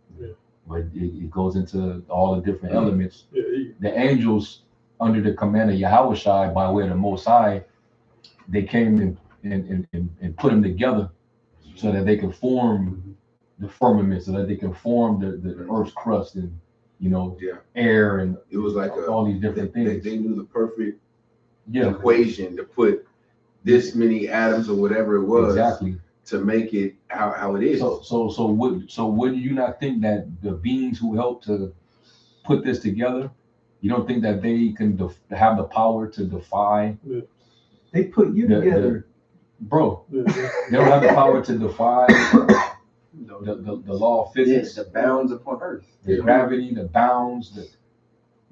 A: where it goes into all the different elements. The angels, under the command of Yahweh Shai, by way of the Most High, they came and put them together so that they could form the firmament so that they can form the Earth's crust and air and
E: it was like
A: all these different things.
E: They knew the perfect equation to put this many atoms or whatever it was to make it how it is.
A: So would you not think that the beings who helped to put this together, you don't think that they can have the power to defy?
C: They put you together,
A: bro. They don't have the power to defy the law of physics,
D: the bounds upon Earth,
A: the gravity, the bounds.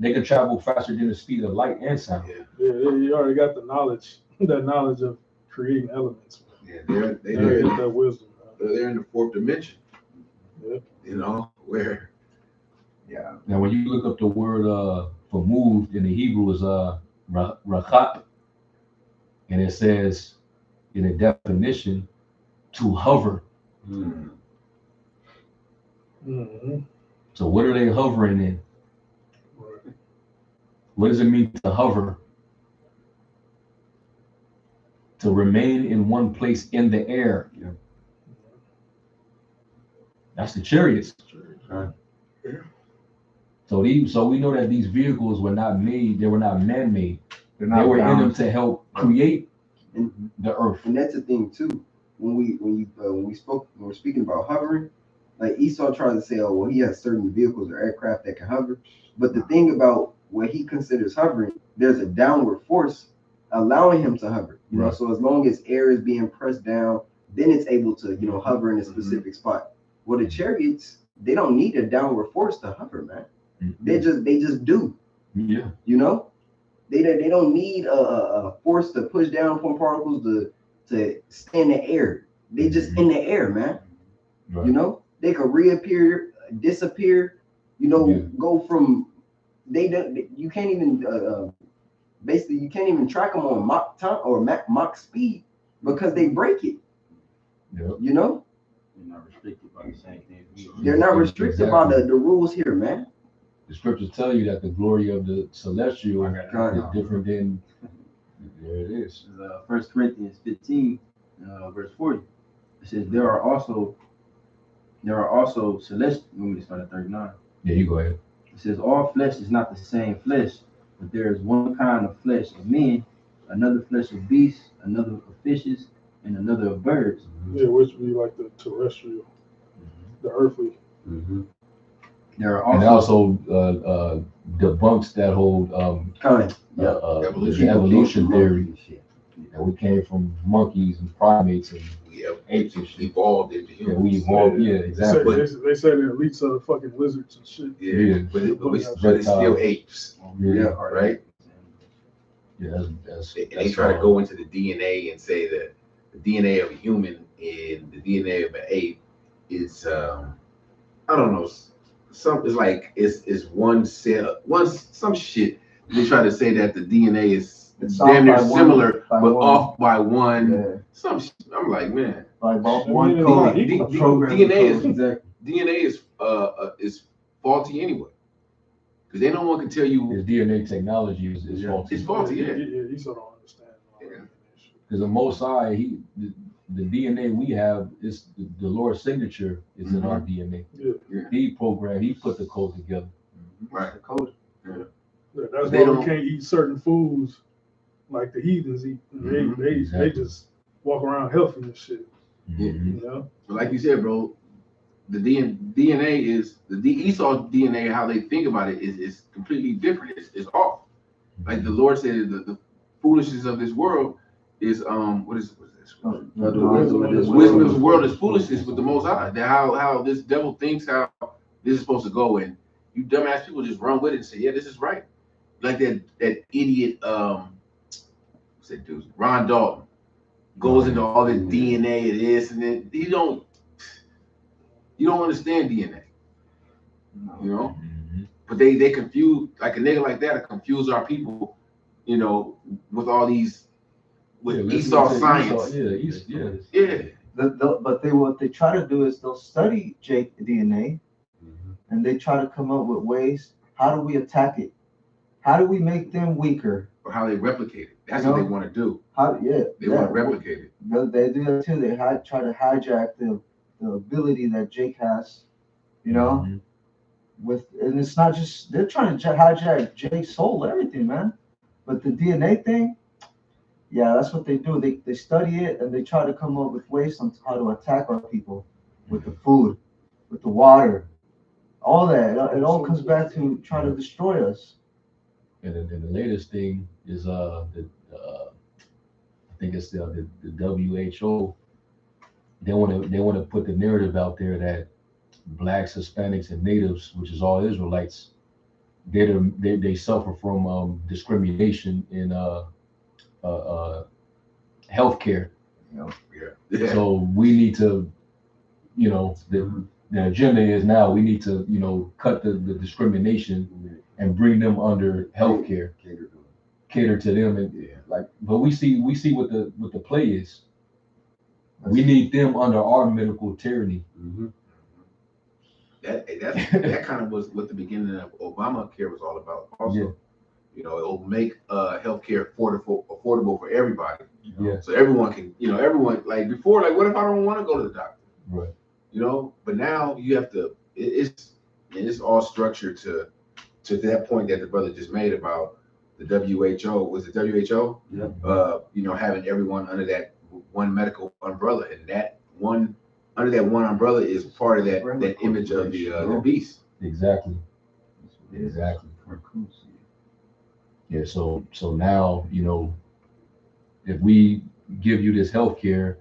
A: They can travel faster than the speed of light and sound.
B: Yeah, you already got the knowledge, that knowledge of creating elements.
E: Yeah, they're
B: that wisdom.
E: They're in the fourth dimension.
B: Yeah.
E: You know where.
A: Yeah. Now, when you look up the word for moved in the Hebrew is rachat, and it says in a definition to hover.
B: Mm-hmm.
A: So what are they hovering in?
B: Right.
A: What does it mean to hover? To remain in one place in the air.
D: Yeah.
A: That's the chariots.
D: Right.
B: Yeah.
A: So we know that these vehicles were not made, they were not man-made. They were in them to help create the earth.
D: And that's the thing too. When we're speaking about hovering, like Esau tried to say, oh well, he has certain vehicles or aircraft that can hover. But the thing about what he considers hovering, there's a downward force allowing him to hover. You know, so as long as air is being pressed down, then it's able to, hover in a specific spot. Well, the chariots, they don't need a downward force to hover, man. They just do.
A: Yeah.
D: They don't need a force to push down upon particles to stay in the air. They just in the air, man. Right. They could reappear, disappear. Go from you can't even basically you can't even track them on Mach time or Mach speed because they break it.
A: Yep.
F: They're not restricted by the same thing.
D: They're not restricted by the rules here, man.
A: The scriptures tell you that the glory of the celestial is different than. There it is.
F: 1 Corinthians 15, verse 40. It says there are also celestial. You want me to start at 39?
A: Yeah, you go ahead.
F: It says all flesh is not the same flesh, but there is one kind of flesh of men, another flesh of beasts, another of fishes, and another of birds.
B: Yeah, which would be like the terrestrial, the earthly.
A: Mm-hmm.
F: There are also,
A: and also debunks that whole evolution theory. And we came from monkeys and primates and apes and shit.
E: Evolved into humans.
A: Yeah, we evolved. Yeah, exactly.
B: They say the elites are the fucking lizards and shit.
E: Yeah. But it's still apes.
A: Yeah.
E: Right.
A: Yeah, that's
E: they try to go into the DNA and say that the DNA of a human and the DNA of an ape is I don't know. It's like it's one cell, some shit. They try to say that the DNA is damn near similar, but off by one. Yeah. Some shit. I'm like, man.
C: By one code.
E: DNA is faulty anyway. Because they no one can tell you
A: his DNA technology is faulty.
E: It's faulty, yeah.
B: You sort of understand.
A: Because the Most High, the DNA we have is the Lord's signature is in our DNA.
B: Yeah.
A: He programmed, he put the code together.
E: Right.
C: The code.
B: Yeah. That's why we can't eat certain foods like the heathens eat. They just walk around healthy and shit.
E: But like you said, bro, the DNA is the Esau DNA. How they think about it is completely different. It's off. Like the Lord said, the foolishness of this world is what is this? The wisdom of the world is foolishness with the Most High. That how this devil thinks how this is supposed to go, and you dumbass people just run with it and say, yeah, this is right. Like that idiot what's that dude? Ron Dalton goes into all this DNA and this and then you don't understand DNA. But they confuse, like a nigga like that to confuse our people, with all these Esau science.
C: But what they try to do is they'll study DNA and they try to come up with ways. How do we attack it? How do we make them weaker?
E: Or how they replicate it. That's what they want to do.
C: They
E: want to replicate it.
C: They do that too. They try to hijack them the ability that Jake has, you know.
A: Mhm.
C: And it's not just they're trying to hijack Jake's soul, everything, man. But the DNA thing, yeah, that's what they do. They study it and they try to come up with ways on how to attack our people with the food, with the water, all that. It all comes back to trying to destroy us.
A: And then the latest thing is I think it's the WHO. They want to put the narrative out there that blacks, Hispanics, and natives, which is all Israelites, they suffer from discrimination in healthcare.
E: Yeah.
A: So we need to, the agenda is now we need to, cut the discrimination and bring them under healthcare, cater to them, and But we see what the play is. We need them under our medical tyranny.
E: That kind of was what the beginning of Obamacare was all about. Also, it will make healthcare affordable for everybody.
A: Yeah.
E: So everyone can, everyone like before, like what if I don't want to go to the doctor?
A: Right.
E: But now you have to. It's all structured to that point that the brother just made about the WHO. Was it WHO?
F: Yeah.
E: Having everyone under that one medical umbrella, and that one under that one umbrella is part of that image of the beast.
A: Exactly. Yeah. So now if we give you this health care,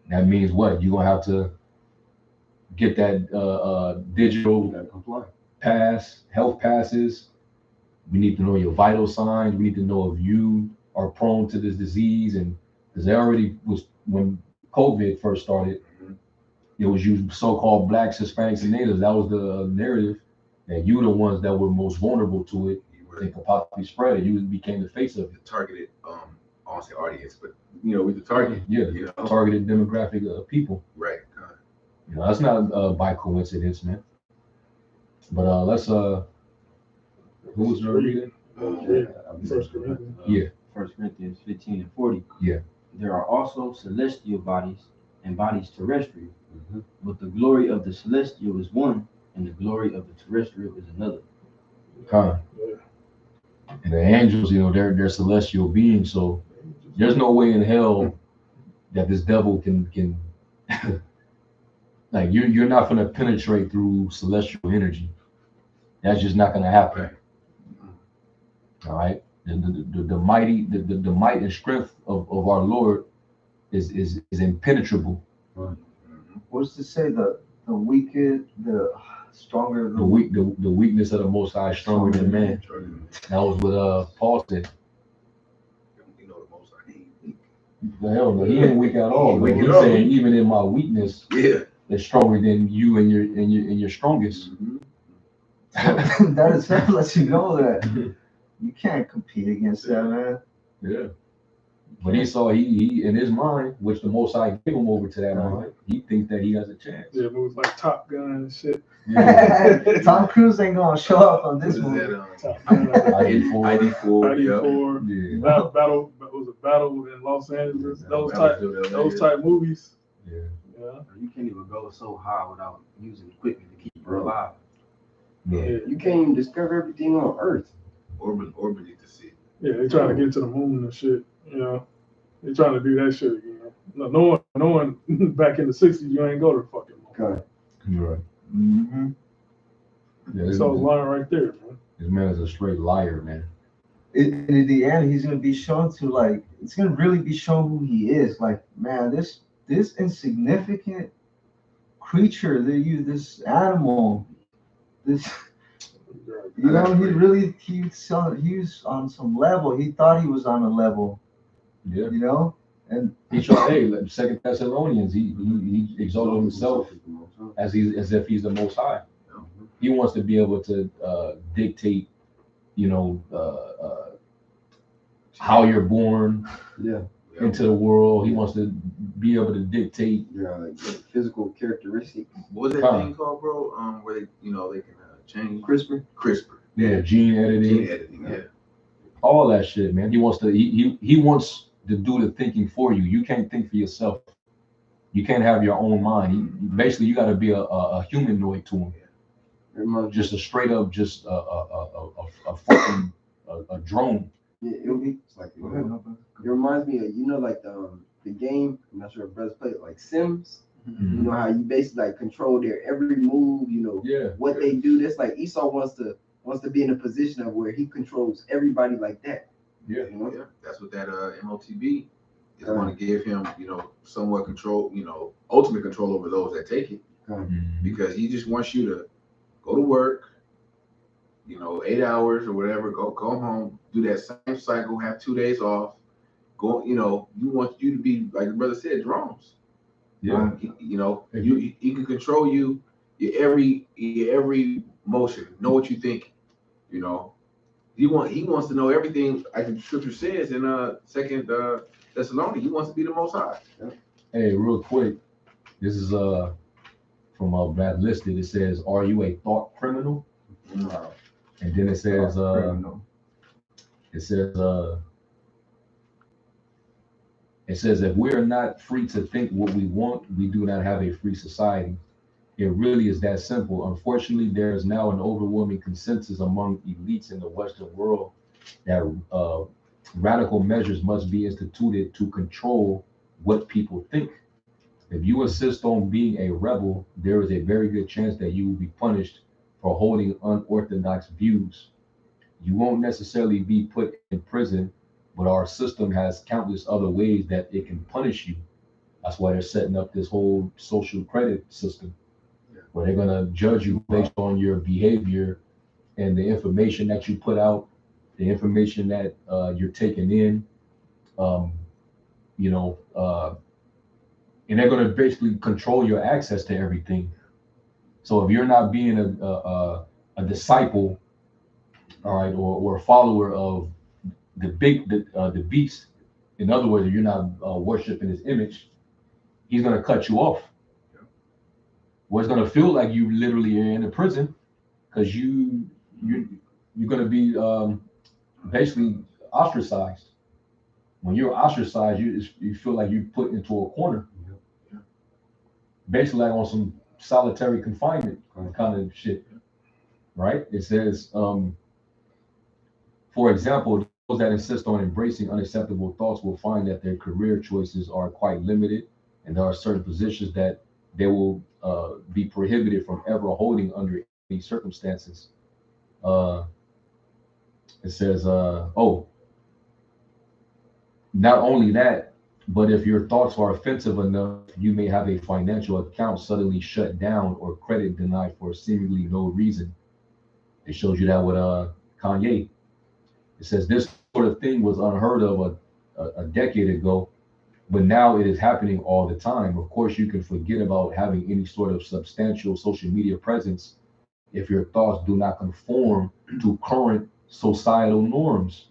A: that means what? You're gonna have to get that digital health passes. We need to know your vital signs. We need to know if you are prone to this disease, and because there already was when COVID first started, it was you so-called blacks, Hispanics, and natives. That was the narrative that you were the ones that were most vulnerable to it. It could possibly spread it. You became the face of it.
E: Targeted, I won't say audience, but with the target.
A: Yeah, targeted demographic of people.
E: Right.
A: That's not by coincidence, man. But let's who was the reading?
B: First Corinthians.
A: Yeah.
F: 1 Corinthians 15:40.
A: Yeah.
F: There are also celestial bodies and bodies terrestrial, but the glory of the celestial is one, and the glory of the terrestrial is another.
A: And the angels, they're celestial beings, so there's no way in hell that this devil can like you're not gonna penetrate through celestial energy. That's just not gonna happen.
E: Right.
A: All right. The might and strength of our Lord is impenetrable.
C: What's to say the wicked, the stronger,
A: The weakness of the Most High is stronger than man. That was what Paul said.
E: The Most High ain't.
A: The hell no, he ain't weak at all. But he's saying even in my weakness, it's stronger than you and your strongest.
C: That itself lets you know that you can't compete against that, man.
A: Yeah. But he in his mind, which the Most High gave him over to that mind, he thinks that he has a chance.
B: Yeah, movies like Top Gun and shit.
A: Yeah.
C: Tom Cruise ain't gonna show up on this movie.
A: ID4.
B: Yeah. Battle was a battle in Los Angeles. Those type movies.
A: Yeah.
F: You can't even go so high without using equipment to keep you alive.
A: Yeah.
D: You can't even discover everything on Earth.
E: Orbiting to see.
B: Yeah, they trying to get to the moon and shit. They trying to do that shit again. No one back in the '60s, you ain't go to the fucking moon.
D: Okay.
A: You're right.
C: Mm-hmm.
A: Yeah,
B: So lying right there, man.
A: This man is a straight liar, man.
C: In the end, he's gonna be shown to it's gonna really be shown who he is. Like, man, this insignificant creature, this animal, this. He was on some level. He thought he was on a level.
A: Yeah.
C: And
A: he tried. Like 2 Thessalonians, he exalted himself as if he's the Most High. He wants to be able to dictate, how you're born into the world. He wants to be able to dictate
D: like physical characteristics.
E: What was that thing called, bro? Where they can change
D: CRISPR.
A: Yeah, gene editing.
E: Yeah.
A: All that shit, man. He wants to do the thinking for you. You can't think for yourself. You can't have your own mind. Basically, you got to be a humanoid to him. Just a straight up, just a fucking a drone.
D: Yeah, it's like it reminds me of like the game. I'm not sure if brothers play it, like Sims.
A: Mm-hmm.
D: You know how you basically like control their every move. What they do. That's like Esau wants to be in a position of where he controls everybody like that.
A: Yeah,
E: yeah. That's what that MOTB is going to give him. Somewhat control. Ultimate control over those that take it, because he just wants you to go to work. 8 hours or whatever. Go home. Do that same cycle. Have 2 days off. Go. You want you to be like the brother said, drones.
A: Yeah.
E: He can control you. Your every motion. Know what you think. He wants to know everything. Like the scripture says in 2 Thessalonians, he wants to be the Most High.
A: Yeah. Hey, real quick, this is from Bad Listed. It says, "Are you a thought criminal?"
E: Wow.
A: And then it says, if we are not free to think what we want, we do not have a free society. It really is that simple. Unfortunately, there is now an overwhelming consensus among elites in the Western world that radical measures must be instituted to control what people think. If you insist on being a rebel, there is a very good chance that you will be punished for holding unorthodox views. You won't necessarily be put in prison, but our system has countless other ways that it can punish you. That's why they're setting up this whole social credit system, where they're going to judge you based on your behavior and the information that you put out, the information that you're taking in, and they're going to basically control your access to everything. So if you're not being a disciple, all right, or a follower of the beast, in other words, if you're not worshiping his image, he's going to cut you off. Well, it's going to feel like you literally are in a prison, because you're going to be basically ostracized. When you're ostracized, you feel like you're put into a corner, basically like on some solitary confinement kind of shit, right? It says, for example, those that insist on embracing unacceptable thoughts will find that their career choices are quite limited, and there are certain positions that they will be prohibited from ever holding under any circumstances. It says, not only that, but if your thoughts are offensive enough, you may have a financial account suddenly shut down or credit denied for seemingly no reason. It shows you that with Kanye. It says this sort of thing was unheard of a decade ago, but now it is happening all the time. Of course, you can forget about having any sort of substantial social media presence if your thoughts do not conform to current societal norms.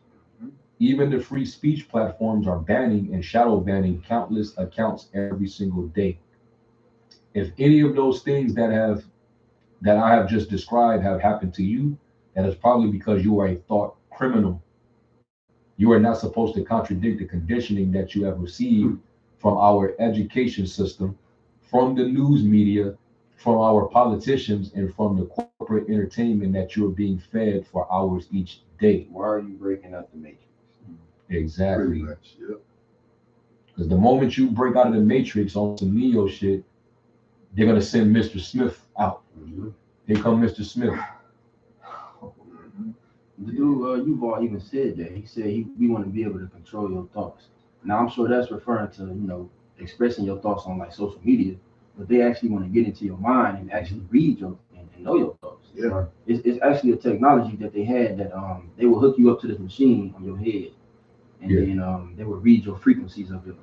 A: Even the free speech platforms are banning and shadow banning countless accounts every single day. If any of those things that I have just described have happened to you, that is probably because you are a thought criminal. You are not supposed to contradict the conditioning that you have received from our education system, from the news media, from our politicians, and from the corporate entertainment that you're being fed for hours each day.
D: Why are you breaking up the matrix?
A: Exactly.
E: Yeah.
A: Because the moment you break out of the matrix on some Neo shit, they're gonna send Mr. Smith out. Here come Mr. Smith.
F: The dude Yuval even said that. He said we want to be able to control your thoughts. Now I'm sure that's referring to expressing your thoughts on like social media, but they actually want to get into your mind and actually read your and know your thoughts.
E: Yeah.
F: It's actually a technology that they had that they will hook you up to this machine on your head, and then they will read your frequencies of your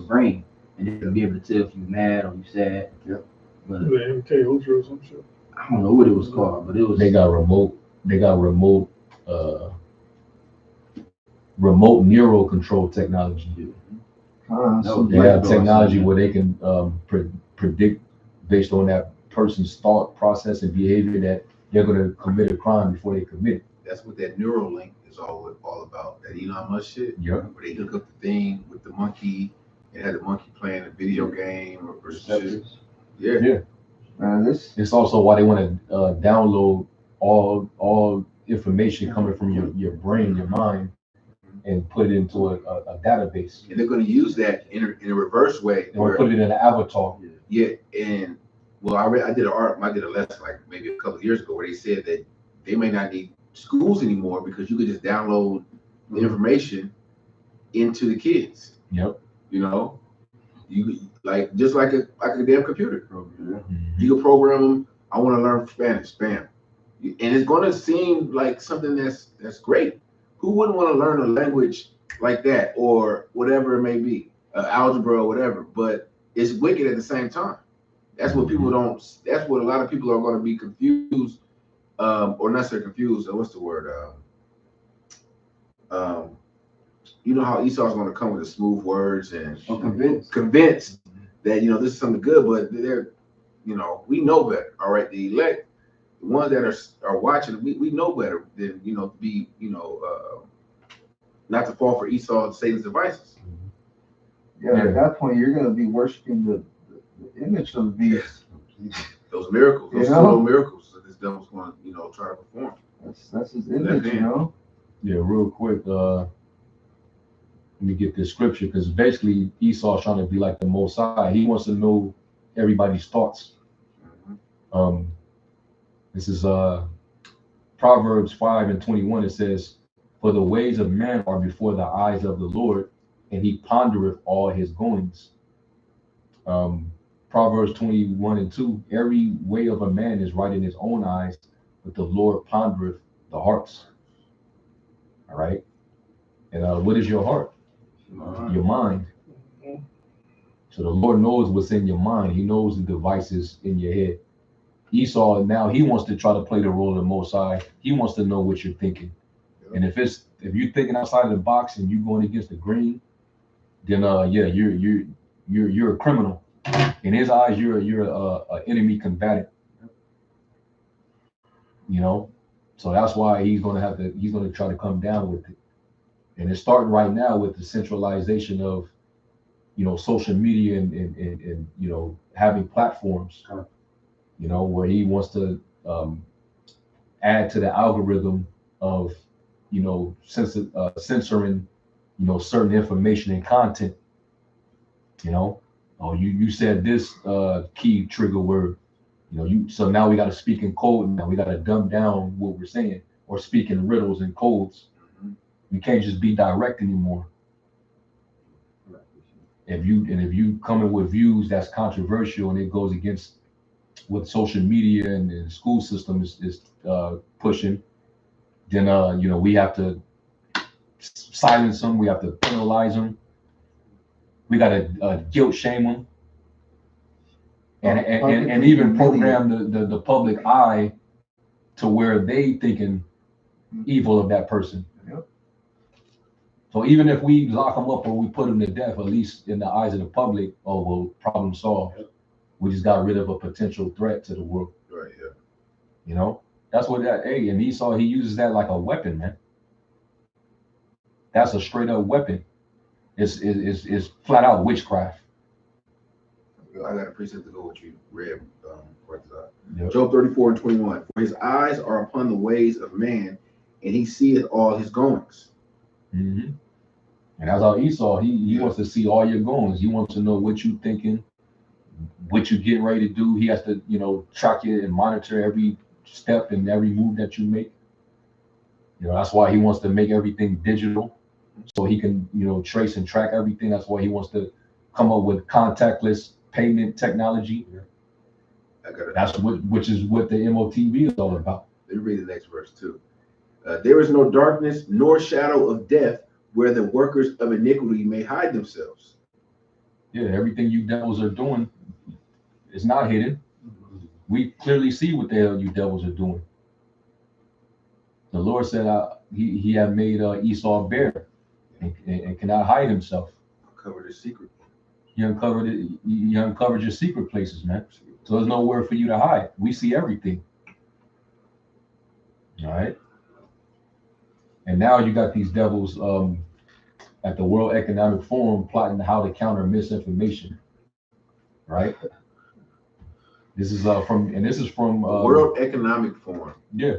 F: brain, and they will be able to tell if you're mad or you're sad.
D: Yep.
F: But
B: The MK Ultra or some shit.
F: I don't know what it was called, but it was.
A: They got remote neural control technology. They have technology where they can predict based on that person's thought process and behavior that they're going to commit a crime before they commit it.
E: That's what that Neuralink is all about. That Elon Musk shit.
A: Yeah.
E: Where they hook up the thing with the monkey, It had a monkey playing a video game or some shit.
F: Receptors.
E: Yeah.
C: This
A: It's also why they want to download all information coming from your brain, your mind, and put it into a database.
E: And they're going to use that in a reverse way.
A: They want to put it in an avatar.
E: Yeah, and well, I did a lesson like maybe a couple of years ago where they said that they may not need schools anymore because you could just download the information into the kids.
A: Yep.
E: You know, you like just like a damn computer.
A: Mm-hmm.
E: You can program them. I want to learn Spanish, bam, and it's going to seem like something that's great. Who wouldn't want to learn a language like that or whatever it may be, algebra or whatever? But it's wicked at the same time. That's what people don't. That's what a lot of people are going to be confused, or not so confused. What's the word? You know how Esau's going to come with the smooth words and convinced that this is something good, but they're, we know better. All right, the elect, the ones that are watching, we know better than to be not to fall for Esau and Satan's devices.
C: at that point you're gonna be worshiping the image of the beast.
E: Those miracles, those little miracles that this devil's going to try to perform.
C: That's his image,
A: Yeah, real quick. Let me get this scripture because basically Esau's trying to be like the Most High. He wants to know everybody's thoughts. This is Proverbs 5:21. It says, "For the ways of man are before the eyes of the Lord, and he pondereth all his goings." Proverbs 21:2. Every way of a man is right in his own eyes, but the Lord pondereth the hearts. All right. And what is your heart? Your mind. So the Lord knows what's in your mind. He knows the devices in your head. Esau, now he wants to try to play the role of the Most High. He wants to know what you're thinking. And if you're thinking outside of the box and you're going against the grain, then you're a criminal. In his eyes, you're a enemy combatant. So that's why he's going to try to come down with it. And it's starting right now with the centralization of, social media and having platforms, where he wants to add to the algorithm of, censoring, certain information and content. Oh, you said this key trigger word, so now we got to speak in code. Now we got to dumb down what we're saying or speak in riddles and codes. We can't just be direct anymore. If you come in with views that's controversial and it goes against what social media and the school system is pushing, then we have to silence them. We have to penalize them. We got to guilt shame them, and even program the public eye to where they thinking evil of that person. So even if we lock them up or we put them to death, at least in the eyes of the public, oh well, problem solved. We just got rid of a potential threat to the world.
E: Right. Yeah.
A: That's what that. Hey, and Esau, he uses that like a weapon, man. That's a straight up weapon. It's flat out witchcraft.
E: I got a precept to go with you. Read Job 34:21. For his eyes are upon the ways of man, and he seeth all his goings.
A: Mm-hmm. And that's how Esau, he wants to see all your goings. He wants to know what you thinking, what you getting ready to do. He has to, track you and monitor every step and every move that you make. That's why he wants to make everything digital, so he can, trace and track everything. That's why he wants to come up with contactless payment technology. Which is what the MOTV is all about.
E: Let me read the next verse too. There is no darkness nor shadow of death where the workers of iniquity may hide themselves.
A: Yeah, everything you devils are doing is not hidden. We clearly see what the hell you devils are doing. The Lord said he had made Esau bare and cannot hide himself.
E: Uncovered his secret.
A: He uncovered your secret places, man. So there's nowhere for you to hide. We see everything. All right. And now you got these devils at the World Economic Forum plotting how to counter misinformation. Right. This is from
E: World Economic Forum.
A: Yeah.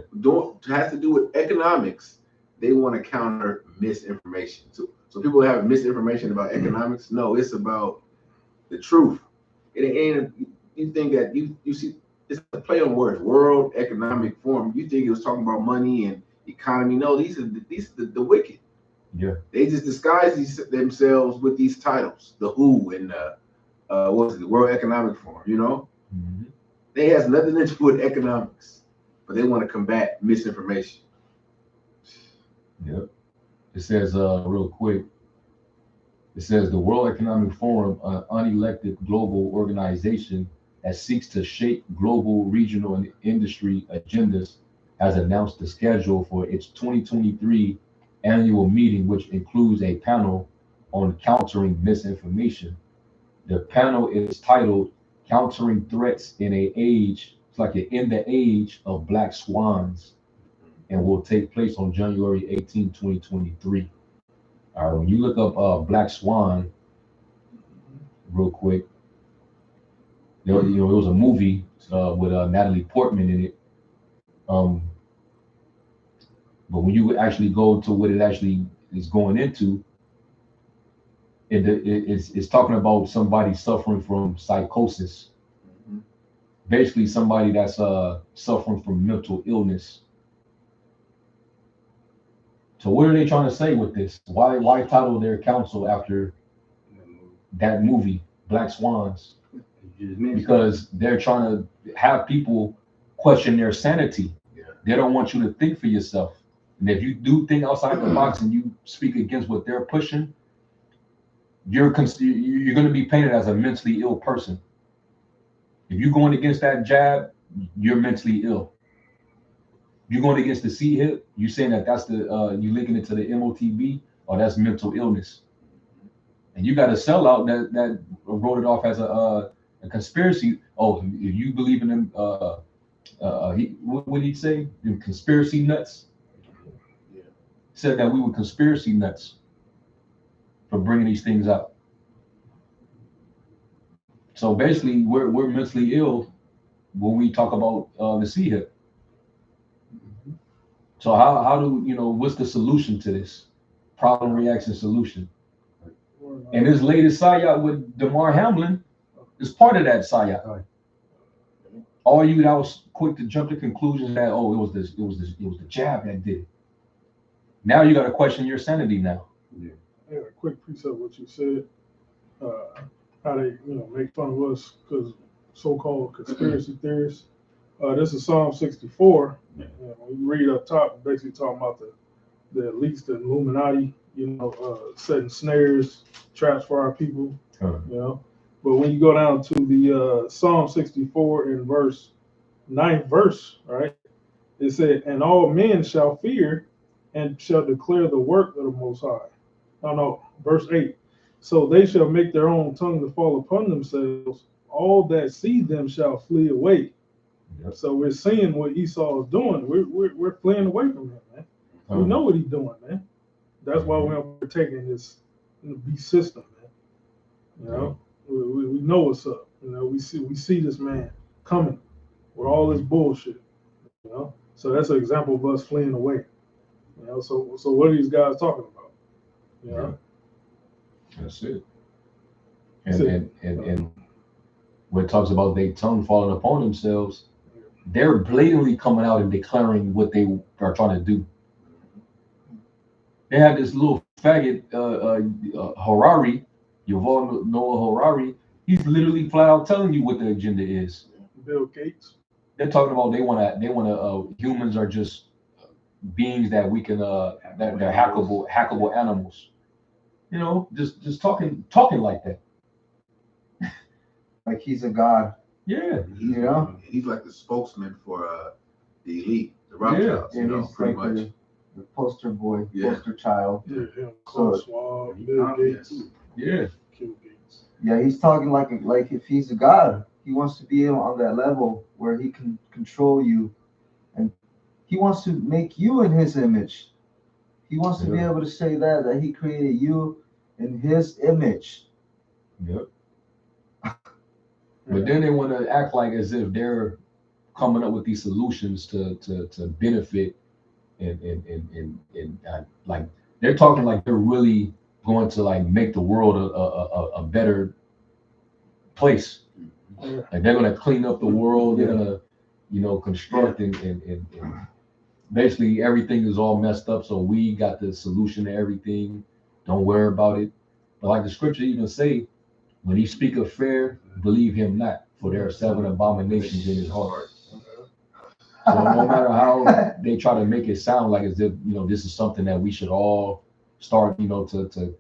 E: Has to do with economics. They want to counter misinformation. So people have misinformation about economics. No, it's about the truth. It ain't. You think that you see it's a play on words. World Economic Forum. You think it was talking about money and economy? No, these are the wicked.
A: Yeah.
E: They just disguise themselves with these titles. The WHO and what's it? The World Economic Forum. You know.
A: Mm-hmm.
E: They has nothing to do with economics, but they want to combat misinformation.
A: Yep. It says real quick. It says the World Economic Forum, an unelected global organization that seeks to shape global, regional, and industry agendas, has announced the schedule for its 2023 annual meeting, which includes a panel on countering misinformation. The panel is titled "Countering Threats in a Age." It's like in the age of black swans, and will take place on January 18, 2023. All right, when you look up Black Swan real quick, there was a movie with Natalie Portman in it. But when you actually go to what it actually is going into, it's talking about somebody suffering from psychosis.
E: Mm-hmm.
A: Basically, somebody that's suffering from mental illness. So what are they trying to say with this? Why title their council after that movie, Black Swans? Because they're trying to have people question their sanity.
E: Yeah.
A: They don't want you to think for yourself. And if you do think outside the box and you speak against what they're pushing, you're going to be painted as a mentally ill person. If you're going against that jab, you're mentally ill. You're going against the C-hip, you're saying that's the you linking it to the MOTB, or that's mental illness. And you got a sellout that wrote it off as a conspiracy. Oh, if you believe in them, what did he say? Them conspiracy nuts.
E: Yeah.
A: Said that we were conspiracy nuts for bringing these things out. So basically, we're mentally ill when we talk about the C-hip. So how do what's the solution to this problem, reaction, solution? And this latest psyop with Damar Hamlin is part of that psyop. All you that was quick to jump to conclusions that it was the jab that did it. Now you got to question your sanity now.
B: Yeah, a quick piece of what you said. How they make fun of us because so-called conspiracy theorists. This is Psalm 64. Yeah. When you read up top, basically talking about the elites, the Illuminati, setting snares, traps for our people. But when you go down to the Psalm 64 in verse 9th verse, right? It said, "And all men shall fear and shall declare the work of the Most High." No, verse 8. "So they shall make their own tongue to fall upon themselves. All that see them shall flee away." Yep. So we're seeing what Esau is doing. We're fleeing away from him, man. We know what he's doing, man. That's why we're taking this beast system, man. We know what's up. We see this man coming with all this bullshit. So that's an example of us fleeing away. So what are these guys talking about?
A: Yeah. That's it. And when it talks about their tongue falling upon themselves, they're blatantly coming out and declaring what they are trying to do. They had this little faggot, Harari, Yuval Noah Harari. He's literally flat out telling you what the agenda is.
B: Bill Gates.
A: They're talking about they want to humans are just beings that we can that they're hackable animals. Just talking like that.
C: Like he's a god.
A: Yeah.
E: He's like the spokesman for the elite, the Rothschilds.
C: Yeah.
E: Pretty
C: like
E: much.
C: The poster boy, poster child.
B: Yeah.
C: So
B: Bill Gates.
A: Yeah.
B: Bill Gates.
C: Yeah, he's talking like if he's a god, he wants to be on that level where he can control you, and he wants to make you in his image. He wants to be
A: Yeah.
C: able to say that he created you in his image.
A: Yep. But then they want to act like as if they're coming up with these solutions to benefit and like they're talking like they're really going to like make the world a better place.
B: Yeah.
A: Like they're gonna clean up the world. They're gonna, construct and basically everything is all messed up. So we got the solution to everything. Don't worry about it. But like the scripture even say, when he speak of fair, believe him not, for there are 7 abominations in his heart. So no matter how they try to make it sound like as if this is something that we should all start to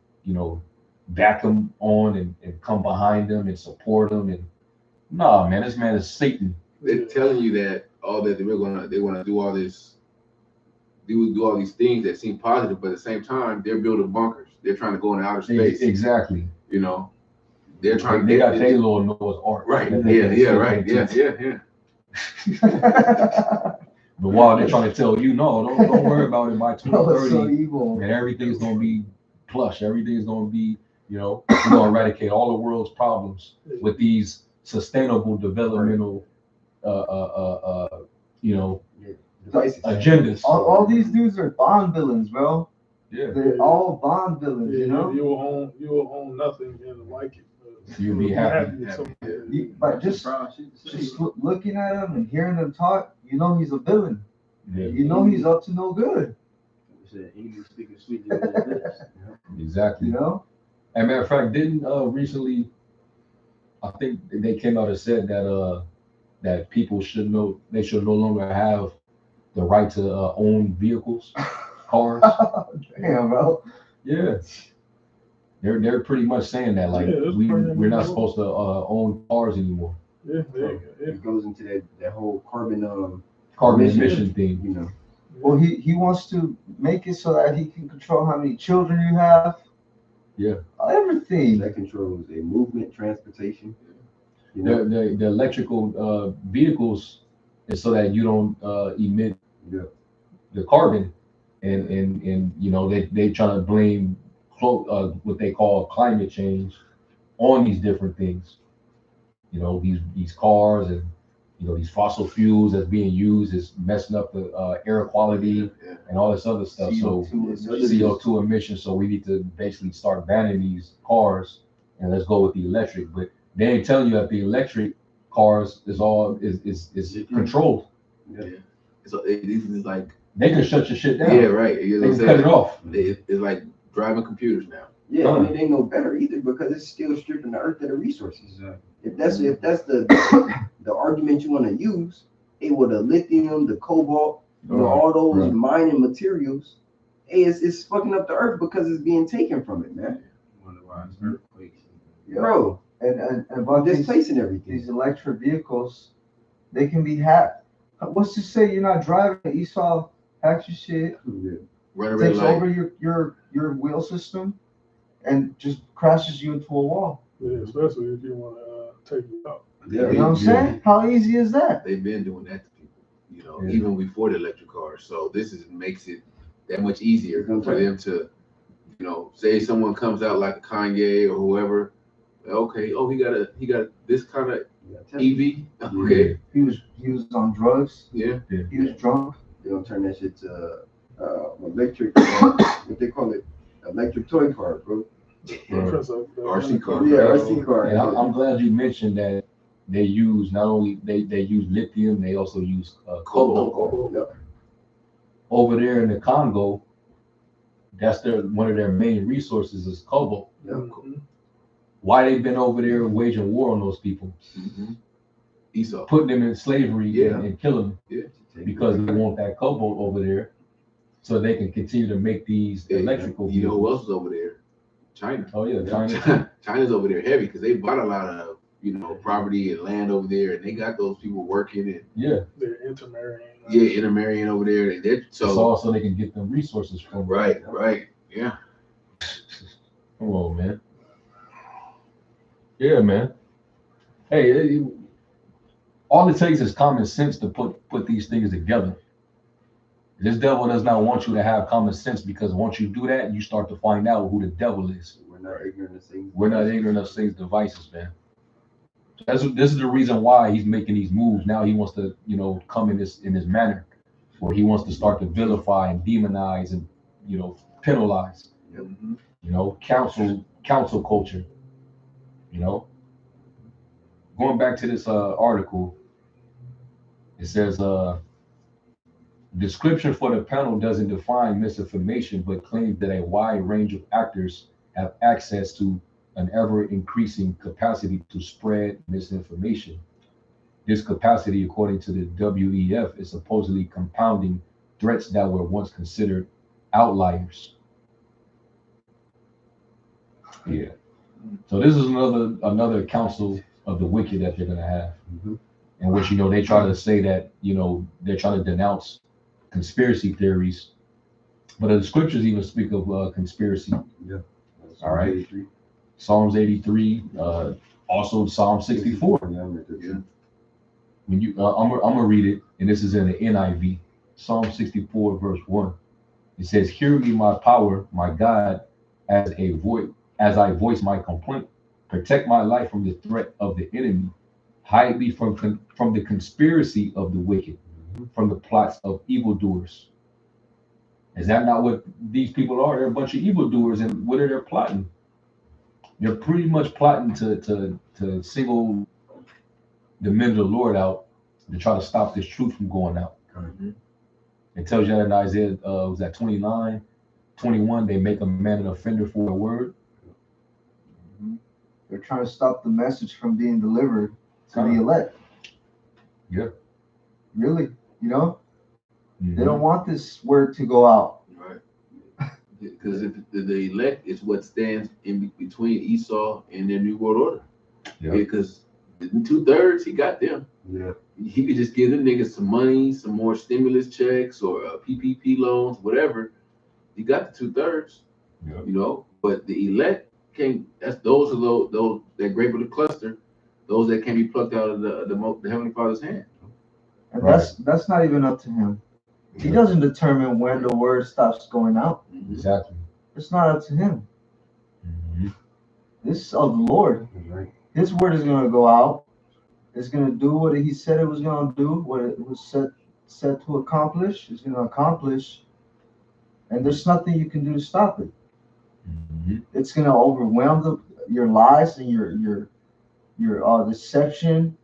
A: back them on and come behind them and support them, and nah, man, this man is Satan.
E: They're telling you that they want to do all this, do all these things that seem positive, but at the same time they're building bunkers. They're trying to go into outer space.
A: Exactly.
E: They're trying.
A: They got their little Noah's Ark.
E: Right. Yeah. Right. Yeah.
A: But while they're trying to tell you, no, don't worry about it by
C: Oh, it's so
A: 2030,
C: evil.
A: and everything's gonna be plush. Everything's gonna be, we're gonna eradicate all the world's problems with these sustainable developmental, agendas.
C: All these dudes are Bond villains, bro.
A: Yeah.
C: They're all Bond villains,
B: Yeah,
C: you know.
B: you will own nothing and like it.
A: You'll be happy.
B: with something.
C: But just looking at him and hearing them talk, he's a villain.
A: Yeah.
C: He's up to no good.
A: Exactly. And matter of fact, didn't recently, I think they came out and said that people should no longer have the right to own vehicles, cars.
C: Damn, bro.
A: Yeah. They're pretty much saying that like we're not supposed to own cars anymore.
B: Yeah,
F: It goes into that whole carbon
A: emission thing.
C: Well, he wants to make it so that he can control how many children you have.
A: Yeah.
C: Everything.
F: That controls a movement, transportation.
A: The electrical vehicles is so that you don't emit the carbon, and they try to blame what they call climate change on these different things. These cars and these fossil fuels that's being used is messing up the air quality and all this other stuff. CO2 emissions. So we need to basically start banning these cars and let's go with the electric. But they ain't telling you that the electric cars is controlled.
E: Yeah. So it's like
A: they can shut your shit down.
E: Yeah, right.
A: They can cut it off.
E: It's like driving computers now.
F: Yeah, and it ain't no better either because it's still stripping the earth of the resources. If that's the argument you want to use, with the lithium, the cobalt, all those mining materials, it's fucking up the earth because it's being taken from it, man.
E: Wonder why it's earthquakes.
F: Bro,
C: and about
F: displacing everything.
C: These electric vehicles, they can be hacked. What's to say you're not driving and Esau hacks your shit, takes over your wheel system, and just crashes you into a wall.
B: Yeah, especially if you want to take it out.
C: You know what I'm saying? How easy is that?
E: They've been doing that to people, even before the electric cars. So this makes it that much easier for them to, say someone comes out like a Kanye or whoever. Okay, he got this kind of EV. Okay,
C: he was on drugs.
E: Yeah.
C: He was drunk.
F: They're gonna turn that shit to electric, what they call it, electric toy car, bro.
E: RC car.
F: Yeah, RC car.
A: And I'm glad you mentioned that they use not only they use lithium, they also use cobalt.
F: Yep.
A: Over there in the Congo, that's one of their main resources is cobalt.
F: Yep.
B: Mm-hmm.
A: Why they been over there waging war on those people?
E: Mm-hmm. Esau.
A: Putting them in slavery and killing them because they want that cobalt over there so they can continue to make these electrical vehicles.
E: You know who else is over there? China.
A: Oh yeah, China.
E: China's over there heavy because they bought a lot of property and land over there, and they got those people working and
B: they're intermarrying.
E: Intermarrying over there. And
A: so it's all so they can get them resources from.
E: Right. Yeah.
A: Come on, man. Yeah, man. Hey, all it takes is common sense to put these things together. This devil does not want you to have common sense, because once you do that, you start to find out who the devil is.
D: We're not ignorant of Satan's
A: We're not ignorant of Satan's devices, man. This is the reason why he's making these moves. Now he wants to, come in this manner where he wants to start to vilify and demonize and, penalize. Council culture. Going back to this article, it says description for the panel doesn't define misinformation, but claims that a wide range of actors have access to an ever-increasing capacity to spread misinformation. This capacity, according to the WEF, is supposedly compounding threats that were once considered outliers. Yeah. So this is another council of the wicked that they're gonna have, in which they try to say that they're trying to denounce conspiracy theories, but the scriptures even speak of conspiracy.
D: Yeah.
A: All right. 83. Psalms 83, also Psalm 64. When you, I'm gonna read it, and this is in the NIV. Psalm 64, verse 1. It says, "Hear me, my power, my God, as I voice my complaint. Protect my life from the threat of the enemy. Hide me from the conspiracy of the wicked, from the plots of evildoers." Is that not what these people are? They're a bunch of evildoers, and what are they plotting? They're pretty much plotting to single the men of the Lord out, to try to stop this truth from going out. It tells you that in Isaiah, was that 29, 21, they make a man an offender for a word.
C: They're trying to stop the message from being delivered to the elect.
A: Yeah.
C: Really, they don't want this word to go out.
E: Right. Because if the elect is what stands in between Esau and their new world order.
A: Yeah.
E: Because the 2/3, he got them.
D: Yeah.
E: He could just give them niggas some money, some more stimulus checks or PPP loans, whatever. He got the 2/3.
A: Yeah.
E: But the elect can't. Those are those that grape of the cluster, those that can be plucked out of the Heavenly Father's hand.
C: And that's not even up to him. He doesn't determine when the word stops going out.
A: Exactly.
C: It's not up to him. This is of the Lord. His word is going to go out. It's going to do what he said it was going to do, what it was set to accomplish. It's going to accomplish, and there's nothing you can do to stop it. It's going to overwhelm your lies and your deception.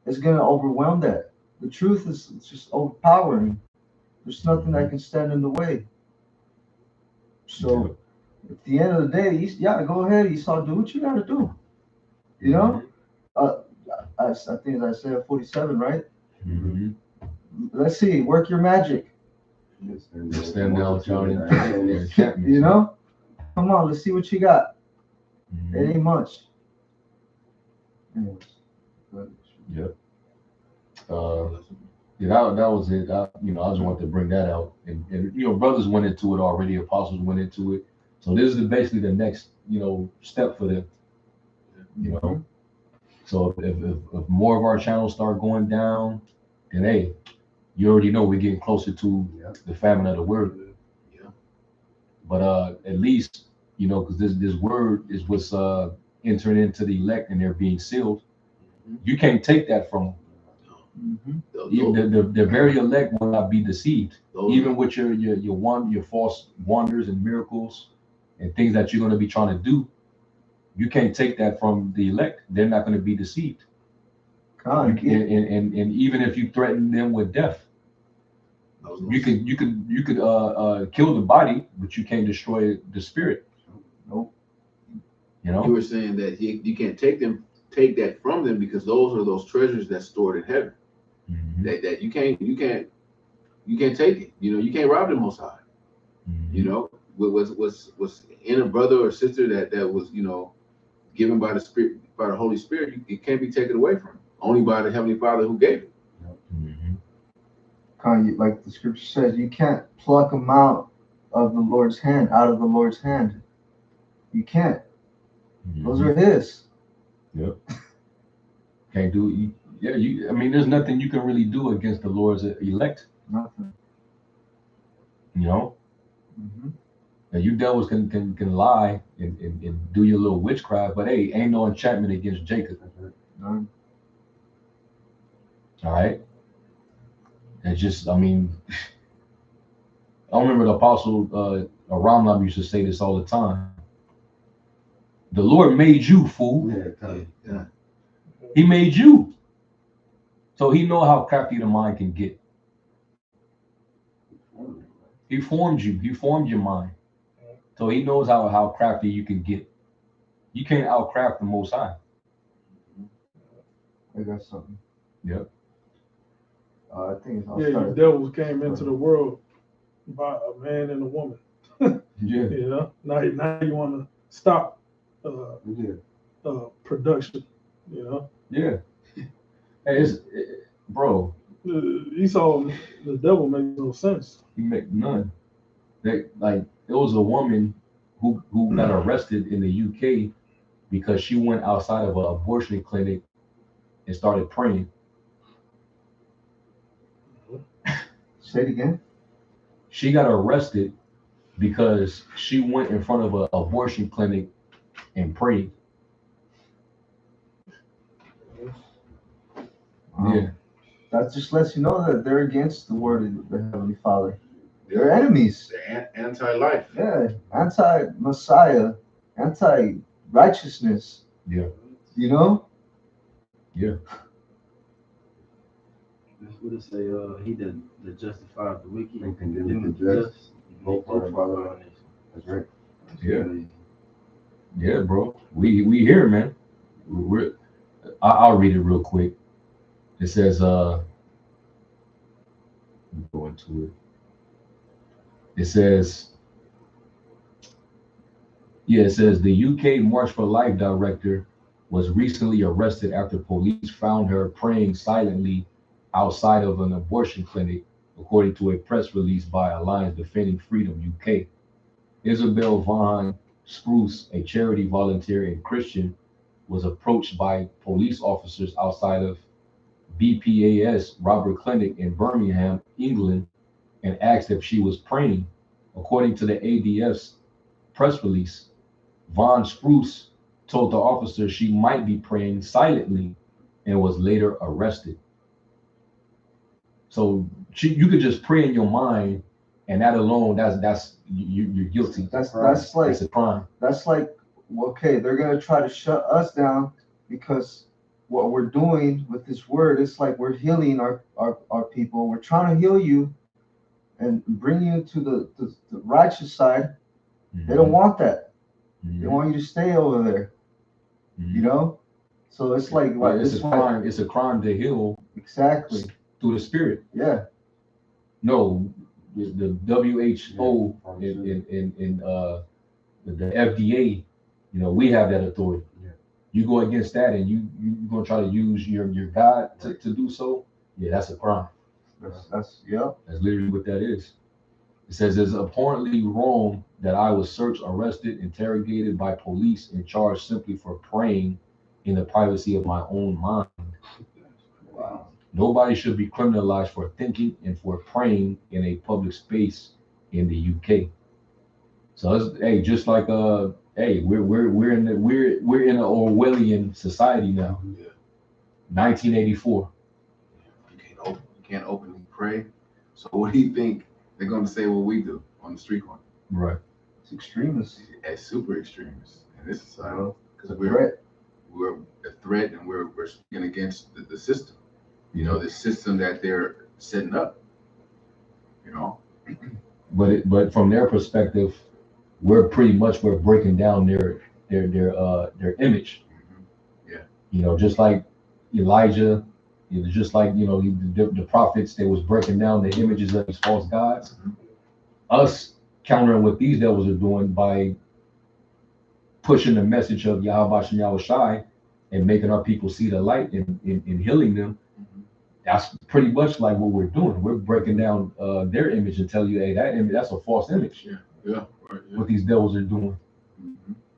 C: It's going to overwhelm that. The truth is just overpowering. There's nothing that can stand in the way. So at the end of the day, go ahead, Esau, do what you got to do. I think it's Isaiah 47, right? Let's see, work your magic.
A: Stand down, Charlie.
C: Come on, let's see what you got. It ain't much.
A: Yep. That was it. I just wanted to bring that out, and brothers went into it already. Apostles went into it. So this is basically the next step for them. So if more of our channels start going down, then hey, you already know we're getting closer to the famine of the word.
E: Yeah.
A: But at least because this word is what's entering into the elect, and they're being sealed. You can't take that from them. Even the very elect will not be deceived. Even with your false wonders and miracles and things that you're going to be trying to do, you can't take that from the elect. They're not going to be deceived. And even if you threaten them with death, you could kill the body, but you can't destroy the spirit.
C: Nope.
E: You were saying that you can't take that from them, because those are those treasures that's stored in heaven. That you can't take it. You can't rob the Most High. Was in a brother or sister that was given by the Spirit, by the Holy Spirit, it can't be taken away from him. Only by the Heavenly Father who gave it.
C: Like the scripture says, you can't pluck them out of the Lord's hand. You can't. Those are his.
A: Yep. Can't do it. There's nothing you can really do against the Lord's elect.
C: Nothing.
A: You know,
C: Mhm.
A: now you devils can lie and do your little witchcraft, but hey, ain't no enchantment against Jacob.
C: None.
A: All right, it's just, I mean, I remember the apostle Ramlam used to say this all the time. The Lord made you, fool.
E: Yeah.
A: He made you, so he know how crafty the mind can get. He formed you. He formed your mind, so he knows how crafty you can get. You can't outcraft the Most High.
C: I got something.
A: Yep.
C: I think I'll
B: Yeah, you
C: start.
B: devils came into the world by a man and a woman.
A: Yeah.
B: You know, now you want to stop production. You know,
A: Yeah. Hey, bro.
B: Esau, the devil makes no sense.
A: He make none. Like there was a woman who got arrested in the UK because she went outside of an abortion clinic and started praying.
C: Say it again.
A: She got arrested because she went in front of an abortion clinic and prayed. Yeah.
C: That just lets you know that they're against the word of the Heavenly Father. They're enemies.
E: They're anti-life.
C: Yeah, anti-Messiah, anti-righteousness.
A: Yeah.
C: You know?
A: Yeah.
F: That's what it say. He that justified the wicked
D: And condemned
F: condemned
D: the
F: the
D: just.
F: just.
D: Both
F: Both
D: are
F: are
D: valid.
F: our nation.
D: That's right.
A: Yeah. Yeah, bro. We here, man. I'll read it real quick. It says, let me go into it. It says, it says the UK March for Life director was recently arrested after police found her praying silently outside of an abortion clinic, according to a press release by Alliance Defending Freedom UK. Isabel Vaughan Spruce, a charity volunteer and Christian, was approached by police officers outside of BPAS Robert Clinic in Birmingham, England, and asked if she was praying. According to the ADF's press release, Von Spruce told the officer she might be praying silently and was later arrested. So you could just pray in your mind, and that alone, that's you're guilty.
C: That's
A: It's a
C: like
A: crime.
C: okay, they're gonna try to shut us down because what we're doing with this word, it's like we're healing our people. We're trying to heal you and bring you to the righteous side. They don't want that. They want you to stay over there. You know? So it's like
A: it's a crime. It's a crime to heal
C: exactly
A: through the spirit.
C: Yeah.
A: No, the WHO and the FDA, we have that authority.
D: Yeah.
A: You go against that and you're gonna try to use your God to do so. Yeah, that's a crime.
C: That's
A: That's literally what that is. It says it's abhorrently wrong that I was searched, arrested, interrogated by police, and charged simply for praying in the privacy of my own mind.
C: Wow.
A: Nobody should be criminalized for thinking and for praying in a public space in the UK. So it's just like we're in an Orwellian society now.
E: Yeah.
A: 1984.
E: You can't openly pray. So what do you think they're going to say what we do on the street corner?
A: Right.
C: It's extremists.
E: As super extremists in this society, because
C: We're
E: we're a threat and we're speaking against the system. The system that they're setting up.
A: But from their perspective, we're breaking down their image.
E: Yeah.
A: Just like Elijah, just like the prophets, they was breaking down the images of these false gods. Us countering what these devils are doing by pushing the message of Yahweh Shem Yahweh Shai and making our people see the light and healing them. That's pretty much like what we're doing. We're breaking down their image and tell you, hey, that image, that's a false image.
E: Yeah. Right. Yeah.
A: What these devils are doing,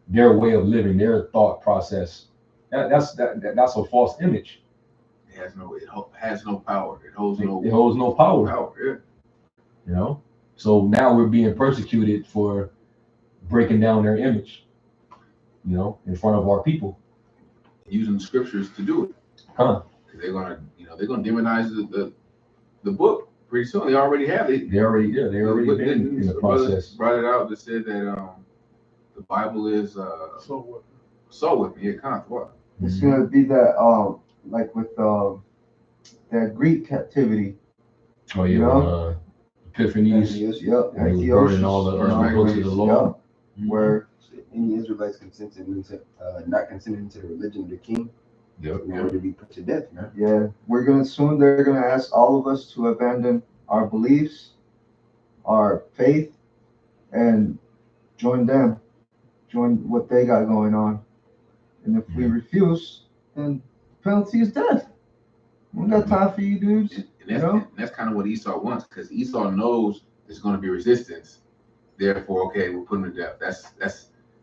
A: their way of living, their thought process. That's a false image.
E: It has no power. It holds no
A: power.
E: Power. Yeah.
A: So now we're being persecuted for breaking down their image, you know, in front of our people.
E: Using the scriptures to do it.
A: Huh.
E: Because they're gonna, they're gonna demonize the book pretty soon. They already have it.
A: They already been in the process.
E: Brought it out that said that the Bible is
B: So
E: soul weapon. Yeah, what?
C: It's gonna be that like with that Greek captivity.
A: Oh yeah,
C: You know?
A: Epiphanies.
C: Yep.
A: They was burning all the books of the law.
C: Where
D: any Israelites consented into not consenting to the religion of the king in order to be put to death, man.
C: yeah, they're gonna ask all of us to abandon our beliefs, our faith, and join what they got going on. And if we refuse, then the penalty is death. We don't got time for you dudes.
E: And that's kind of what Esau wants, because Esau knows there's going to be resistance. Therefore, okay, we'll put him to death. That's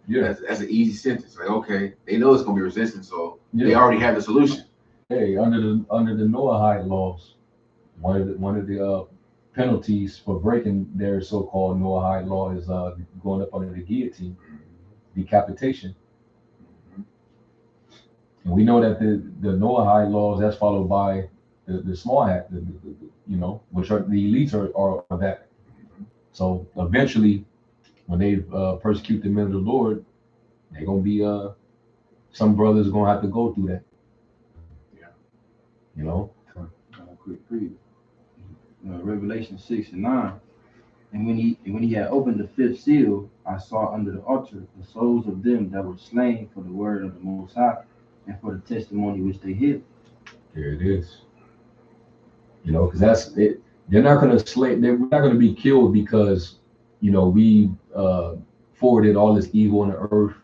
E: an easy sentence. Like, okay, they know it's going to be resistance, so they already have the solution.
A: Hey, under the Noahide laws, one of the penalties for breaking their so-called Noahide law is going up under the guillotine, decapitation. And we know that the Noahide laws, that's followed by the small hat, which are the elites are that. So eventually, when they persecute the men of the Lord, they're gonna be some brothers are gonna have to go through that.
E: Yeah.
A: You know.
F: Quick read. Revelation 6:9. And when he had opened the fifth seal, I saw under the altar the souls of them that were slain for the word of the Most High and for the testimony which they hid.
A: There it is. You know, because that's it. They're not going to slay. They're not going to be killed because, we forwarded all this evil on the earth,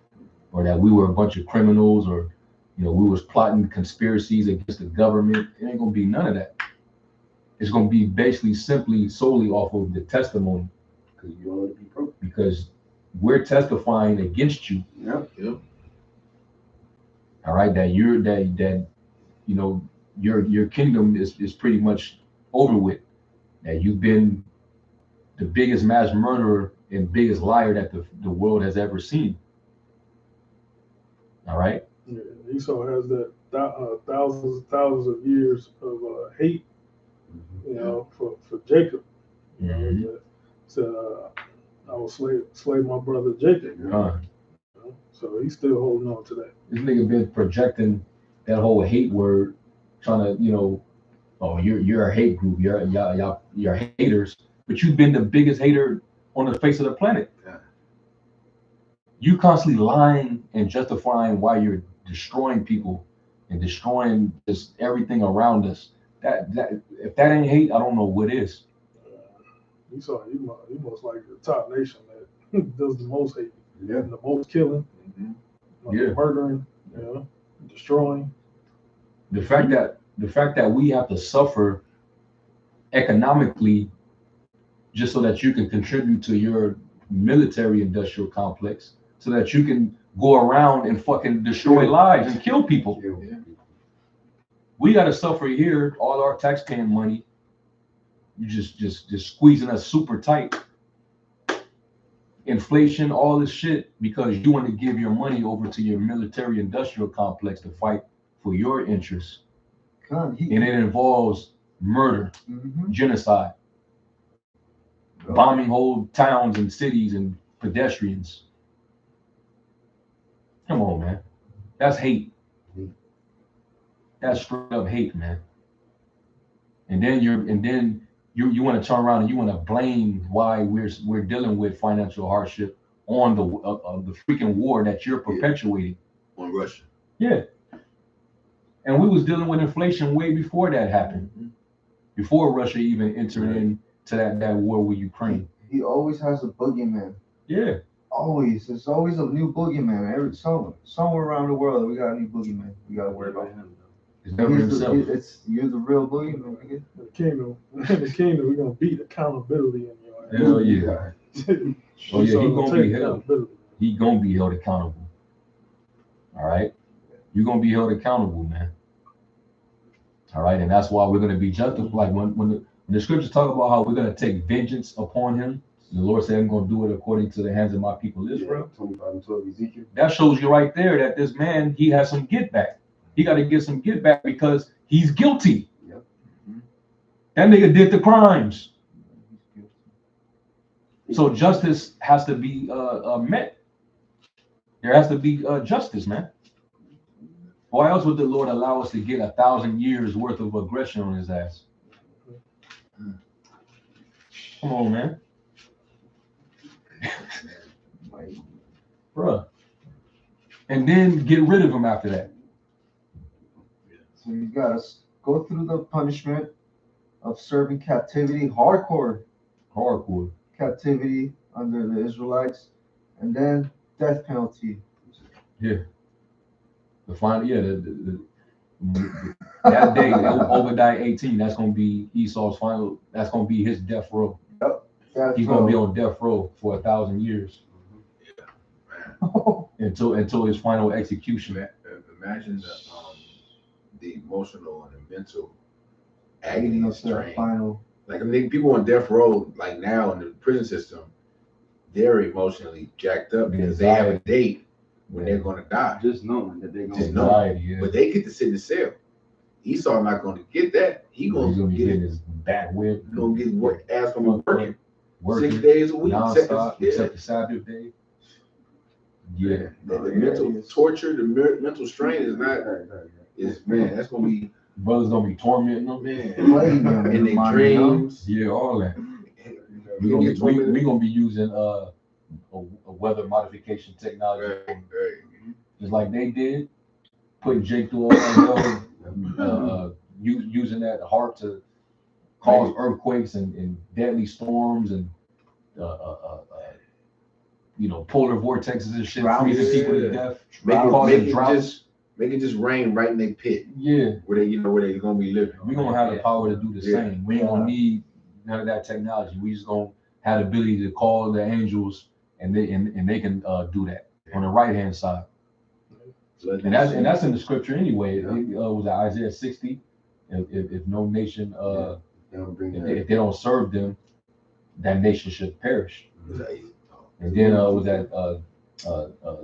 A: or that we were a bunch of criminals, or, we was plotting conspiracies against the government. It ain't going to be none of that. It's going to be basically solely off of the testimony. Because we're testifying against you.
E: Yep.
A: All right, that your kingdom is pretty much over with. That you've been the biggest mass murderer and biggest liar that the world has ever seen. All right.
B: Yeah, Esau has that thousands of years of hate, for Jacob. So I will slay my brother Jacob. So he's still holding on to that.
A: This nigga been projecting that whole hate word, trying to, oh, you're a hate group, you're haters, but you've been the biggest hater on the face of the planet.
E: Yeah.
A: You constantly lying and justifying why you're destroying people and destroying just everything around us. That if that ain't hate, I don't know what is.
B: Esau, he must like the top nation that does the most hate, the most killing, murdering, destroying.
A: The fact that we have to suffer economically just so that you can contribute to your military industrial complex, so that you can go around and fucking destroy lives and kill people.
E: Yeah.
A: We got to suffer here, all our taxpaying money. You just squeezing us super tight. Inflation, all this shit, because you want to give your money over to your military industrial complex to fight for your interests. And it involves murder, genocide, bombing whole towns and cities and pedestrians. Come on, man. That's hate. That's straight up hate, man. And then you want to turn around and you want to blame why we're dealing with financial hardship on the freaking war that you're perpetuating
E: on Russia.
A: Yeah. And we was dealing with inflation way before that happened, before Russia even entered into that war with Ukraine.
C: He always has a boogeyman.
A: Yeah.
C: Always. There's always a new boogeyman. Somewhere around the world, we got a new boogeyman. We got to worry about him.
A: It's never himself.
C: You're the real boogeyman, nigga.
B: The kingdom, we're gonna beat accountability in your ass.
A: Hell yeah. Oh yeah, he gonna be held accountable. All right, you're gonna be held accountable, man. All right, and that's why we're gonna be justified. Like when And the scriptures talk about how we're going to take vengeance upon him. And the Lord said, I'm going to do it according to the hands of my people Israel.
D: 25 and 12 Ezekiel.
A: That shows you right there that this man, he has some get back. He got to get some get back because he's guilty.
D: Yep.
A: That nigga did the crimes. So justice has to be met. There has to be justice, man. Why else would the Lord allow us to get 1,000 years worth of aggression on his ass? Come on, man. Bruh. And then get rid of him after that.
C: So you gotta go through the punishment of serving captivity, hardcore captivity under the Israelites, and then death penalty.
A: Yeah. The final, that day, Obadiah 18, that's gonna be Esau's final. That's gonna be his death row.
C: Yep.
A: He's gonna be on death row for 1,000 years. until his final execution.
E: Imagine the emotional and the mental agony and strain. Like, I mean, people on death row, like now in the prison system, they're emotionally jacked up because they have a date when they're going to die.
F: Just knowing that they're going
E: Just
F: to
E: knowing.
F: die.
A: Yeah.
E: But they get to sit in the cell. Esau not going to get that. He's going to
A: be
E: get
A: getting his back whipped.
E: He's going to get work. Ass going to be working 6
A: days
E: days a week,
A: non-stop, except the Sabbath day. Yeah.
E: The mental torture, the mental strain is not. Is man, that's going to be.
A: Brother's gonna be tormenting them,
E: man, in their dreams.
A: Yeah, all that. We're gonna be using a weather modification technology, just like they did, putting Jake through all that, using that heart to cause earthquakes and deadly storms and polar vortexes and shit, freezing people to death, causing droughts.
E: Make it just rain right in their pit.
A: Yeah.
E: Where they're gonna be living.
A: We're gonna have the power to do the same. We ain't gonna need none of that technology. We just gonna have the ability to call the angels and they can do that on the right hand side. And that's in the scripture anyway. It was Isaiah 60. If no nation if they don't serve them, that nation should perish. And then was that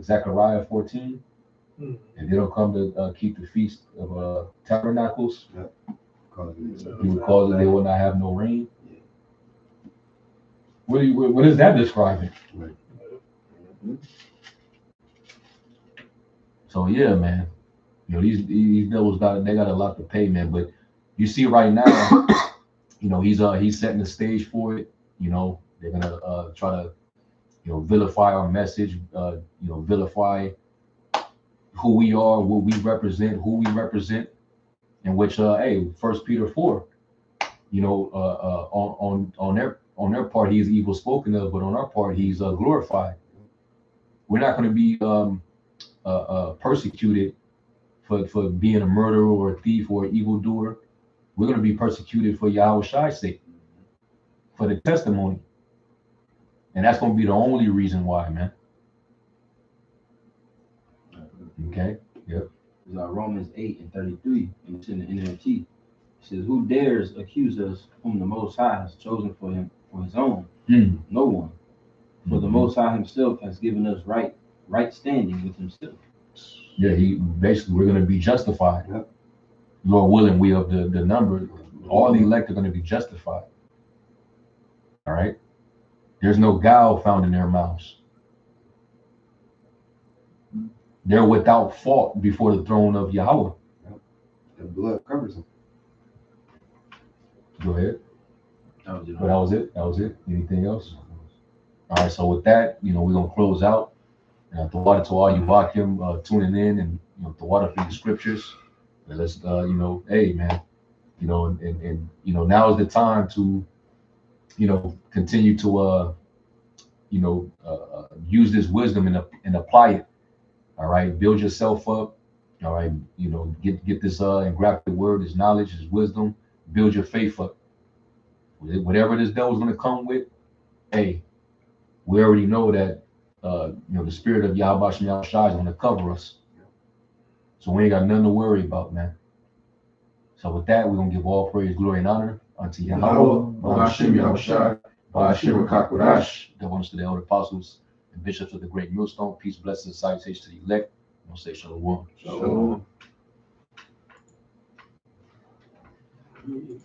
A: Zechariah 14. And they don't come to keep the feast of tabernacles. He would cause that they will not have no rain. What is that describing? So yeah, man. These devils got a lot to pay, man. But you see right now, he's setting the stage for it. They're gonna try to vilify our message, vilify who we are, what we represent, who we represent, in which, First Peter 4, on their part he's evil spoken of, but on our part he's glorified. We're not going to be persecuted for being a murderer or a thief or an evildoer. We're going to be persecuted for Yahweh Shai's sake, for the testimony, and that's going to be the only reason why, man. Okay. Yep.
F: It's Romans 8:33, and it's in the NLT. It says, "Who dares accuse us whom the Most High has chosen for his own? No one. For the Most High Himself has given us right standing with Himself."
A: Yeah, we're going to be justified. Yep. Lord willing, we of the number, all the elect are going to be justified. All right. There's no guile found in their mouths. They're without fault before the throne of Yahweh.
D: The blood covers them.
A: Go ahead. That was it. Anything else? All right. So with that, we're gonna close out. The water to all you Wakim tuning in, and the water for the scriptures. And let's hey man, and now is the time to continue to use this wisdom and apply it. All right, build yourself up. All right, get this engrafted word, this knowledge, this wisdom. Build your faith up. Whatever this devil's going to come with, hey, we already know that the spirit of Yahweh Shem Yahushua is going to cover us. So we ain't got nothing to worry about, man. So with that, we're going to give all praise, glory, and honor unto
E: Yahweh,
A: Yahweh,
E: Ba'ashem Yahushua, Ba'ashem Rakakwadash.
A: that ones to the elder apostles and bishops of the great millstone. Peace, blessings, and salutations to the elect. I'll say shalom.
E: Shalom.
B: Yes.